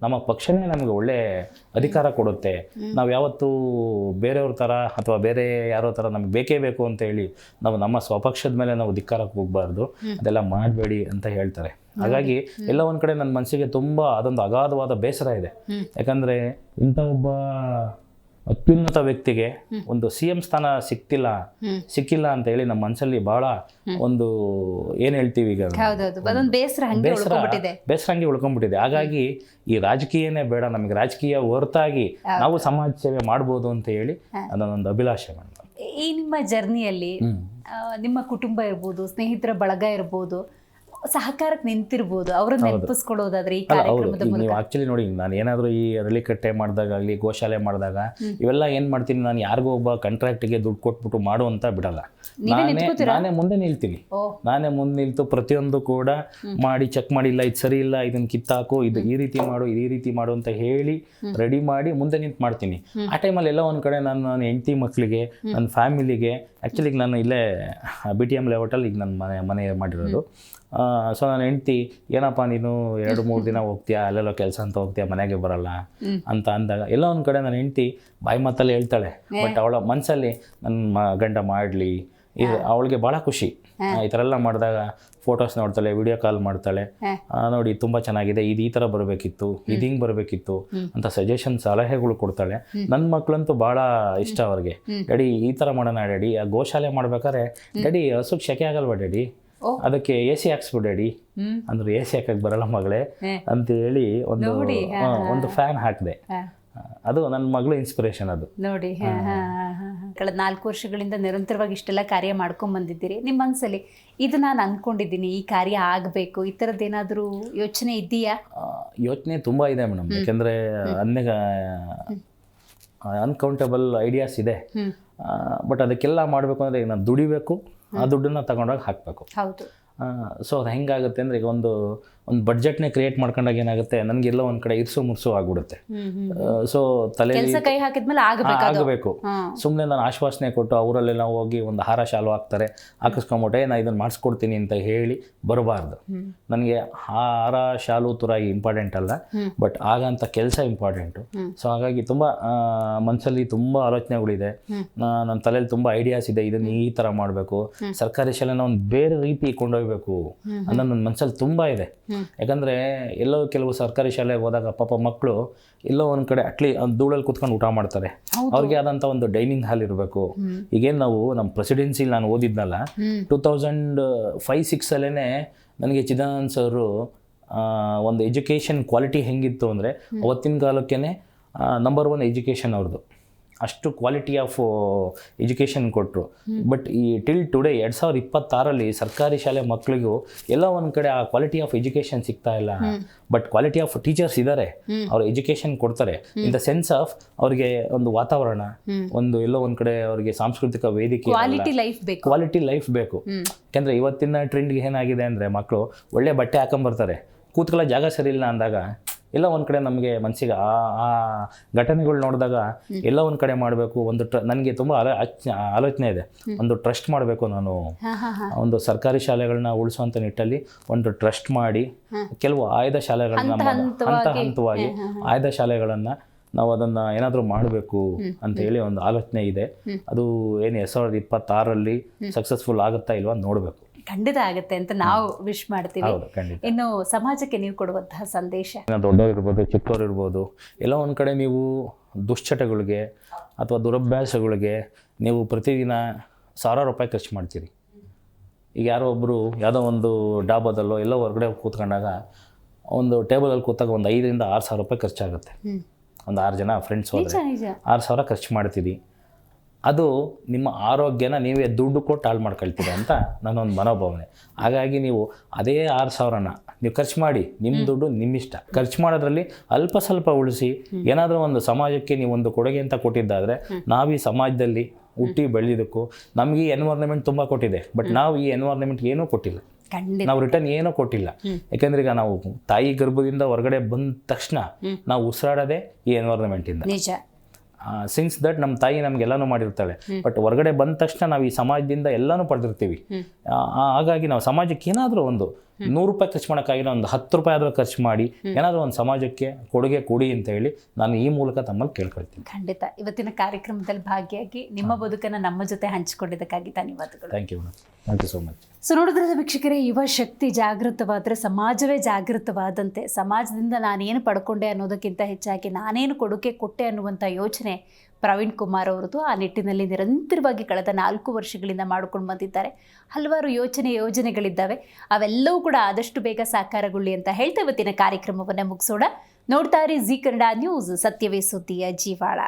ನಮ್ಮ ಪಕ್ಷನೇ ನಮಗೆ ಒಳ್ಳೆ ಅಧಿಕಾರ ಕೊಡುತ್ತೆ. ನಾವು ಯಾವತ್ತೂ ಬೇರೆಯವ್ರ ಥರ ಅಥವಾ ಬೇರೆ ಯಾರೋ ಥರ ನಮಗೆ ಬೇಕೇ ಬೇಕು ಅಂತ ಹೇಳಿ ನಾವು ನಮ್ಮ ಸ್ವಪಕ್ಷದ ಮೇಲೆ ನಾವು ಧಿಕ್ಕಾರಕ್ಕೆ ಹೋಗಬಾರ್ದು, ಅದೆಲ್ಲ ಮಾಡಬೇಡಿ ಅಂತ ಹೇಳ್ತಾರೆ. ಹಾಗಾಗಿ ಎಲ್ಲ ಒಂದು ಕಡೆ ನನ್ನ ಮನಸ್ಸಿಗೆ ತುಂಬ ಅದೊಂದು ಅಗಾಧವಾದ ಬೇಸರ ಇದೆ. ಯಾಕಂದರೆ ಇಂಥ ಒಬ್ಬ ಅತ್ಯುನ್ನತ ವ್ಯಕ್ತಿಗೆ ಒಂದು CM ಸ್ಥಾನ ಸಿಕ್ಕಿಲ್ಲ ಅಂತ ಹೇಳಿ ನಮ್ಮ ಮನಸ್ಸಲ್ಲಿ ಬಹಳ ಒಂದು ಏನು ಹೇಳ್ತೀವಿ ಈಗ ಬೇಸರ ಹಂಗೆ ಉಳ್ಕೊಂಡ್ಬಿಟ್ಟಿದೆ. ಹಾಗಾಗಿ ಈ ರಾಜಕೀಯನೇ ಬೇಡ, ನಮಗೆ ರಾಜಕೀಯ ಹೊರತಾಗಿ ನಾವು ಸಮಾಜ ಸೇವೆ ಮಾಡ್ಬೋದು ಅಂತ ಹೇಳಿ ಅದನ್ನೊಂದು ಅಭಿಲಾಷೆ ಮಾಡಿ. ಈ ನಿಮ್ಮ ಜರ್ನಿಯಲ್ಲಿ ನಿಮ್ಮ ಕುಟುಂಬ ಇರ್ಬೋದು, ಸ್ನೇಹಿತರ ಬಳಗ ಇರ್ಬೋದು, ಸಹಕಾರಕ್ಕೆ ನಿಂತಿರ್ಬೋದು, ಅವ್ರನ್ನ ನೆನಪಿಸ್ಕೊಳ್ಳೋದಾದ್ರೆ ಈ ಕಾರ್ಯಕ್ರಮದ ಮೂಲಕ. ನೀವು ಆಕ್ಚುಲಿ ನೋಡಿ, ನಾನು ಏನಾದರೂ ಈ ಅರಳಿಕಟ್ಟೆ ಮಾಡಿದಾಗಲಿ ಗೋಶಾಲೆ ಮಾಡಿದಾಗ ಇವೆಲ್ಲ ಏನು ಮಾಡ್ತೀನಿ, ನಾನು ಯಾರಿಗೋ ಒಬ್ಬ ಕಾಂಟ್ರಾಕ್ಟಿಗೆ ದುಡ್ಡು ಕೊಟ್ಬಿಟ್ಟು ಮಾಡು ಅಂತ ಬಿಡಲ್ಲ. ನಾನೇ ಮುಂದೆ ನಿಲ್ತು ಪ್ರತಿಯೊಂದು ಕೂಡ ಮಾಡಿ ಚೆಕ್ ಮಾಡಿ, ಇಲ್ಲ ಇದು ಸರಿ ಇಲ್ಲ, ಇದನ್ನ ಕಿತ್ತಾಕು, ಇದು ಈ ರೀತಿ ಮಾಡು ಅಂತ ಹೇಳಿ ರೆಡಿ ಮಾಡಿ ಮುಂದೆ ನಿಂತು ಮಾಡ್ತೀನಿ. ಆ ಟೈಮಲ್ಲಿ ಎಲ್ಲ ಒಂದು ಕಡೆ ನನ್ನ ಹೆಂಡತಿ ಮಕ್ಕಳಿಗೆ, ನನ್ನ ಫ್ಯಾಮಿಲಿಗೆ, ಆ್ಯಕ್ಚುಲಿ ಈಗ ನಾನು ಇಲ್ಲೇ BTM ಲೇಔಟಲ್ಲಿ ಈಗ ನನ್ನ ಮನೆ ಮಾಡಿರೋದು. ಸೊ ನನ್ನ ಹೆಂಡ್ತಿ, ಏನಪ್ಪ ನೀನು 2-3 ದಿನ ಹೋಗ್ತೀಯಾ, ಅಲ್ಲೆಲ್ಲೋ ಕೆಲಸ ಅಂತ ಹೋಗ್ತೀಯಾ, ಮನೆಗೆ ಬರಲ್ಲ ಅಂತ ಅಂದಾಗ ಎಲ್ಲ ಒಂದು ಕಡೆ ನನ್ನ ಹೆಂಡ್ತಿ ಬಾಯಿ ಮಾತಲ್ಲಿ ಹೇಳ್ತಾಳೆ. ಬಟ್ ಅವಳ ಮನಸ್ಸಲ್ಲಿ ನನ್ನ ಗಂಡ ಮಾಡಲಿ, ಇದು ಅವಳಿಗೆ ಭಾಳ ಖುಷಿ. ಈ ಥರ ಎಲ್ಲ ಮಾಡಿದಾಗ ಫೋಟೋಸ್ ನೋಡ್ತಾಳೆ, ವಿಡಿಯೋ ಕಾಲ್ ಮಾಡ್ತಾಳೆ, ನೋಡಿ ತುಂಬ ಚೆನ್ನಾಗಿದೆ, ಇದು ಈ ಥರ ಬರಬೇಕಿತ್ತು, ಇದು ಹಿಂಗೆ ಬರಬೇಕಿತ್ತು ಅಂತ ಸಜೆಷನ್ ಸಲಹೆಗಳು ಕೊಡ್ತಾಳೆ. ನನ್ನ ಮಕ್ಕಳಂತೂ ಭಾಳ ಇಷ್ಟ ಅವ್ರಿಗೆ. ಡ್ಯಾಡಿ ಈ ಥರ ಮಾಡೋಣ ಡ್ಯಾಡಿ, ಆ ಗೋಶಾಲೆ ಮಾಡ್ಬೇಕಾದ್ರೆ ಡ್ಯಾಡಿ ಹಸುಗೆ ಶೆಕೆ ಆಗಲ್ವಾ ಡ್ಯಾಡಿ, ಅದಕ್ಕೆ AC ಹಾಕ್ಸ್ಬಿಡು ಡ್ಯಾಡಿ ಅಂದ್ರೆ, AC ಹಾಕಕ್ಕೆ ಬರಲ್ಲ ಮಗಳೇ ಅಂತ ಹೇಳಿ ಒಂದು ಫ್ಯಾನ್ ಹಾಕಿದೆ. ಅದು ನನ್ನ ಮಗಳು ಇನ್ಸ್ಪಿರೇಷನ್. ಅದು ನೋಡಿ, ಕಳೆದ 4 ವರ್ಷಗಳಿಂದ ನಿರಂತರವಾಗಿ ಇಷ್ಟೆಲ್ಲ ಕಾರ್ಯ ಮಾಡ್ಕೊಂಡ್ ಬಂದಿದ್ದೀರಿ. ನಿಮ್ಮ ಮನಸ್ಸಲ್ಲಿ ಇದು ನಾನು ಅಂದ್ಕೊಂಡಿದ್ದೀನಿ, ಈ ಕಾರ್ಯ ಆಗಬೇಕು, ಈ ಥರದ್ದೇನಾದರೂ ಯೋಚನೆ ಇದೆಯಾ? ಯೋಚನೆ ತುಂಬ ಇದೆ ಮೇಡಮ್. ಯಾಕೆಂದರೆ ಅನ್ಕೌಂಟಬಲ್ ಐಡಿಯಾಸ್ ಇದೆ. ಬಟ್ ಅದಕ್ಕೆಲ್ಲ ಮಾಡಬೇಕು ಅಂದರೆ ಈಗ ನಾನು ದುಡಿಬೇಕು, ಆ ದುಡ್ಡನ್ನು ತಗೊಂಡೋಗಿ ಹಾಕಬೇಕು. ಹೌದು. ಸೊ ಅದು ಹೆಂಗಾಗುತ್ತೆ ಅಂದರೆ, ಈಗ ಒಂದು ಬಡ್ಜೆಟ್ನೇ ಕ್ರಿಯೇಟ್ ಮಾಡ್ಕೊಂಡಾಗ ಏನಾಗುತ್ತೆ, ನನಗೆಲ್ಲ ಒಂದು ಕಡೆ ಇರ್ಸು ಮುರ್ಸು ಆಗ್ಬಿಡುತ್ತೆ. ಸೊ ತಲೆಯಲ್ಲಿ ಕೈ ಹಾಕಿದ್ಮೇಲೆ ಆಗಬೇಕು. ಸುಮ್ಮನೆ ನಾನು ಆಶ್ವಾಸನೆ ಕೊಟ್ಟು ಅವರಲ್ಲೆಲ್ಲ ಹೋಗಿ ಒಂದು ಹಾರ ಶಾಲು ಹಾಕ್ತಾರೆ, ಹಾಕಿಸ್ಕೊಂಬಿಟ್ಟೆ ನಾನು ಇದನ್ನು ಮಾಡಿಸ್ಕೊಡ್ತೀನಿ ಅಂತ ಹೇಳಿ ಬರಬಾರ್ದು. ನನಗೆ ಹಾರ ಶಾಲು ತುರಾಗಿ ಇಂಪಾರ್ಟೆಂಟ್ ಅಲ್ಲ, ಬಟ್ ಆಗಂತ ಕೆಲಸ ಇಂಪಾರ್ಟೆಂಟು. ಸೊ ಹಾಗಾಗಿ ತುಂಬ ಮನಸ್ಸಲ್ಲಿ ತುಂಬ ಆಲೋಚನೆಗಳಿದೆ, ನನ್ನ ತಲೆಯಲ್ಲಿ ತುಂಬ ಐಡಿಯಾಸ್ ಇದೆ. ಇದನ್ನು ಈ ಥರ ಮಾಡಬೇಕು, ಸರ್ಕಾರಿ ಶಾಲೆನ ಒಂದು ಬೇರೆ ರೀತಿ ಕೊಂಡೊಯ್ಬೇಕು ಅನ್ನೋ ನನ್ನ ಮನಸ್ಸಲ್ಲಿ ತುಂಬ ಇದೆ. ಯಾಕಂದರೆ ಎಲ್ಲೋ ಕೆಲವು ಸರ್ಕಾರಿ ಶಾಲೆಗೆ ಹೋದಾಗ ಪಾಪ ಮಕ್ಕಳು ಎಲ್ಲೋ ಒಂದು ಕಡೆ ಧೂಳಲ್ಲಿ ಕೂತ್ಕೊಂಡು ಊಟ ಮಾಡ್ತಾರೆ. ಅವ್ರಿಗೆ ಆದಂಥ ಒಂದು ಡೈನಿಂಗ್ ಹಾಲ್ ಇರಬೇಕು. ಈಗೇನು ನಾವು ನಮ್ಮ ಪ್ರೆಸಿಡೆನ್ಸಿಲಿ ನಾನು ಓದಿದ್ನಲ್ಲ, 2005-06 ಅಲ್ಲೇ ನನಗೆ ಚಿದಾನಂದ್ ಸರು ಒಂದು ಎಜುಕೇಷನ್ ಕ್ವಾಲಿಟಿ ಹೆಂಗಿತ್ತು ಅಂದರೆ, ಅವತ್ತಿನ ಕಾಲಕ್ಕೇ ನಂಬರ್ 1 ಎಜುಕೇಷನ್ ಅವ್ರದ್ದು. ಅಷ್ಟು ಕ್ವಾಲಿಟಿ ಆಫ್ ಎಜುಕೇಷನ್ ಕೊಟ್ಟರು. ಬಟ್ ಈ ಟಿಲ್ ಟುಡೇ 2026 ಸರ್ಕಾರಿ ಶಾಲೆ ಮಕ್ಕಳಿಗೂ ಎಲ್ಲ ಒಂದು ಕಡೆ ಆ ಕ್ವಾಲಿಟಿ ಆಫ್ ಎಜುಕೇಷನ್ ಸಿಗ್ತಾ ಇಲ್ಲ. ಬಟ್ ಕ್ವಾಲಿಟಿ ಆಫ್ ಟೀಚರ್ಸ್ ಇದ್ದಾರೆ, ಅವ್ರು ಎಜುಕೇಷನ್ ಕೊಡ್ತಾರೆ. ಇನ್ ದ ಸೆನ್ಸ್ ಆಫ್ ಅವ್ರಿಗೆ ಒಂದು ವಾತಾವರಣ, ಒಂದು ಎಲ್ಲೋ ಒಂದು ಕಡೆ ಅವ್ರಿಗೆ ಸಾಂಸ್ಕೃತಿಕ ವೇದಿಕೆ, ಕ್ವಾಲಿಟಿ ಲೈಫ್ ಬೇಕು. ಯಾಕೆಂದರೆ ಇವತ್ತಿನ ಟ್ರೆಂಡ್ಗೆ ಏನಾಗಿದೆ ಅಂದರೆ, ಮಕ್ಕಳು ಒಳ್ಳೆ ಬಟ್ಟೆ ಹಾಕೊಂಬರ್ತಾರೆ, ಕೂತ್ಕೊಳ್ಳೋ ಜಾಗ ಸರಿ ಇಲ್ಲ ಅಂದಾಗ ಎಲ್ಲ ಒಂದು ಕಡೆ ನಮಗೆ ಮನಸ್ಸಿಗೆ ಆ ಘಟನೆಗಳು ನೋಡಿದಾಗ ಎಲ್ಲ ಒಂದು ಕಡೆ ಮಾಡಬೇಕು. ಒಂದು ನನಗೆ ತುಂಬ ಆಲೋಚನೆ ಇದೆ, ಒಂದು ಟ್ರಸ್ಟ್ ಮಾಡಬೇಕು. ನಾನು ಒಂದು ಸರ್ಕಾರಿ ಶಾಲೆಗಳನ್ನ ಉಳಿಸುವಂಥ ನಿಟ್ಟಲ್ಲಿ ಒಂದು ಟ್ರಸ್ಟ್ ಮಾಡಿ ಕೆಲವು ಆಯ್ದ ಶಾಲೆಗಳನ್ನ ಹಂತವಾಗಿ ಆಯ್ದ ಶಾಲೆಗಳನ್ನು ನಾವು ಅದನ್ನು ಏನಾದರೂ ಮಾಡಬೇಕು ಅಂತ ಹೇಳಿ ಒಂದು ಆಲೋಚನೆ ಇದೆ. ಅದು ಏನು 2026ರಲ್ಲಿ ಸಕ್ಸಸ್ಫುಲ್ ಆಗುತ್ತಾ ಇಲ್ವಾ ನೋಡಬೇಕು. ಖಂಡಿತ ಆಗುತ್ತೆ ಅಂತ ನಾವು ವಿಶ್ ಮಾಡ್ತೀವಿ. ಇನ್ನು ಸಮಾಜಕ್ಕೆ ನೀವು ಕೊಡುವಂತಹ ಸಂದೇಶ? ದೊಡ್ಡವರಿರ್ಬೋದು, ಚಿಕ್ಕವರಿರ್ಬೋದು, ಎಲ್ಲ ಒಂದು ಕಡೆ ನೀವು ದುಶ್ಚಟಗಳಿಗೆ ಅಥವಾ ದುರಭ್ಯಾಸಗಳಿಗೆ ನೀವು ಪ್ರತಿದಿನ 1000 ರೂಪಾಯಿ ಖರ್ಚು ಮಾಡ್ತೀರಿ. ಈಗ ಯಾರೋ ಒಬ್ಬರು ಯಾವುದೋ ಒಂದು ಡಾಬಾದಲ್ಲೋ ಎಲ್ಲೋ ಹೊರಗಡೆ ಕೂತ್ಕೊಂಡಾಗ ಒಂದು ಟೇಬಲಲ್ಲಿ ಕೂತಾಗ ಒಂದು 5,000 ರಿಂದ 6,000 ರೂಪಾಯಿ ಖರ್ಚಾಗುತ್ತೆ. ಒಂದು 6 ಜನ ಫ್ರೆಂಡ್ಸ್ ಹೋದರೆ 6,000 ಖರ್ಚು ಮಾಡ್ತೀವಿ. ಅದು ನಿಮ್ಮ ಆರೋಗ್ಯನ ನೀವೇ ದುಡ್ಡು ಕೊಟ್ಟು ಹಾಳು ಮಾಡ್ಕೊಳ್ತೀರ ಅಂತ ನನ್ನೊಂದು ಮನೋಭಾವನೆ. ಹಾಗಾಗಿ ನೀವು ಅದೇ 6,000ನ ನೀವು ಖರ್ಚು ಮಾಡಿ, ನಿಮ್ಮ ದುಡ್ಡು ನಿಮ್ಮಿಷ್ಟ. ಖರ್ಚು ಮಾಡೋದ್ರಲ್ಲಿ ಅಲ್ಪ ಸ್ವಲ್ಪ ಉಳಿಸಿ ಏನಾದರೂ ಒಂದು ಸಮಾಜಕ್ಕೆ ನೀವು ಒಂದು ಕೊಡುಗೆ ಅಂತ ಕೊಟ್ಟಿದ್ದಾದರೆ, ನಾವು ಈ ಸಮಾಜದಲ್ಲಿ ಹುಟ್ಟಿ ಬೆಳೆದಿದ್ದಕ್ಕೂ ನಮಗೆ ಈ ಎನ್ವೈರ್ನ್ಮೆಂಟ್ ತುಂಬ ಕೊಟ್ಟಿದೆ, ಬಟ್ ನಾವು ಈ ಎನ್ವೈರ್ನ್ಮೆಂಟ್ ಏನೂ ಕೊಟ್ಟಿಲ್ಲ, ನಾವು ರಿಟರ್ನ್ ಏನೂ ಕೊಟ್ಟಿಲ್ಲ. ಯಾಕೆಂದ್ರೆ ಈಗ ನಾವು ತಾಯಿ ಗರ್ಭದಿಂದ ಹೊರಗಡೆ ಬಂದ ತಕ್ಷಣ ನಾವು ಉಸಿರಾಡೋದೇ ಈ ಎನ್ವೈರ್ನ್ಮೆಂಟಿಂದ. ನಿಜ. ಸಿನ್ಸ್ ದಟ್ ನಮ್ಮ ತಾಯಿ ನಮಗೆಲ್ಲನೂ ಮಾಡಿರ್ತಾಳೆ, ಬಟ್ ಹೊರಗಡೆ ಬಂದ ತಕ್ಷಣ ನಾವು ಈ ಸಮಾಜದಿಂದ ಎಲ್ಲನೂ ಪಡೆದಿರ್ತೀವಿ. ಹಾಗಾಗಿ ನಾವು ಸಮಾಜಕ್ಕೆ ಏನಾದರೂ ಒಂದು 100 ರೂಪಾಯಿ ಖರ್ಚು ಮಾಡೋಕ್ಕಾಗಿರೋ ಒಂದು 10 ರೂಪಾಯಿ ಆದರೂ ಖರ್ಚು ಮಾಡಿ ಏನಾದರೂ ಒಂದು ಸಮಾಜಕ್ಕೆ ಕೊಡುಗೆ ಕೊಡಿ ಅಂತ ಹೇಳಿ ನಾನು ಈ ಮೂಲಕ ತಮ್ಮಲ್ಲಿ ಕೇಳ್ಕೊಳ್ತೀನಿ. ಖಂಡಿತ. ಇವತ್ತಿನ ಕಾರ್ಯಕ್ರಮದಲ್ಲಿ ಭಾಗಿಯಾಗಿ ನಿಮ್ಮ ಬದುಕನ್ನು ನಮ್ಮ ಜೊತೆ ಹಂಚಿಕೊಂಡಿದ್ದಕ್ಕಾಗಿ ಧನ್ಯವಾದಗಳು. Thank you madam, thank you so much. So ನೋಡಿದ್ರೆ ವೀಕ್ಷಕರೇ, ಯುವ ಶಕ್ತಿ ಜಾಗೃತವಾದರೆ ಸಮಾಜವೇ ಜಾಗೃತವಾದಂತೆ. ಸಮಾಜದಿಂದ ನಾನೇನು ಪಡ್ಕೊಂಡೆ ಅನ್ನೋದಕ್ಕಿಂತ ಹೆಚ್ಚಾಗಿ ನಾನೇನು ಕೊಡುಗೆ ಕೊಟ್ಟೆ ಅನ್ನುವಂಥ ಯೋಚನೆ ಪ್ರವೀಣ್ ಕುಮಾರ್ ಅವರದು. ಆ ನಿಟ್ಟಿನಲ್ಲಿ ನಿರಂತರವಾಗಿ ಕಳೆದ 4 ವರ್ಷಗಳಿಂದ ಮಾಡಿಕೊಂಡು ಬಂದಿದ್ದಾರೆ. ಹಲವಾರು ಯೋಜನೆಗಳಿದ್ದಾವೆ, ಅವೆಲ್ಲವೂ ಕೂಡ ಆದಷ್ಟು ಬೇಗ ಸಾಕಾರಗೊಳ್ಳಿ ಅಂತ ಹೇಳ್ತಾ ಇವತ್ತಿನ ಕಾರ್ಯಕ್ರಮವನ್ನು ಮುಗಿಸೋಣ. ನೋಡ್ತಾ ಇರಿ ಜೀ ಕನ್ನಡ ನ್ಯೂಸ್, ಸತ್ಯವೇ ಸುದ್ದಿಯ ಜೀವಾಳ.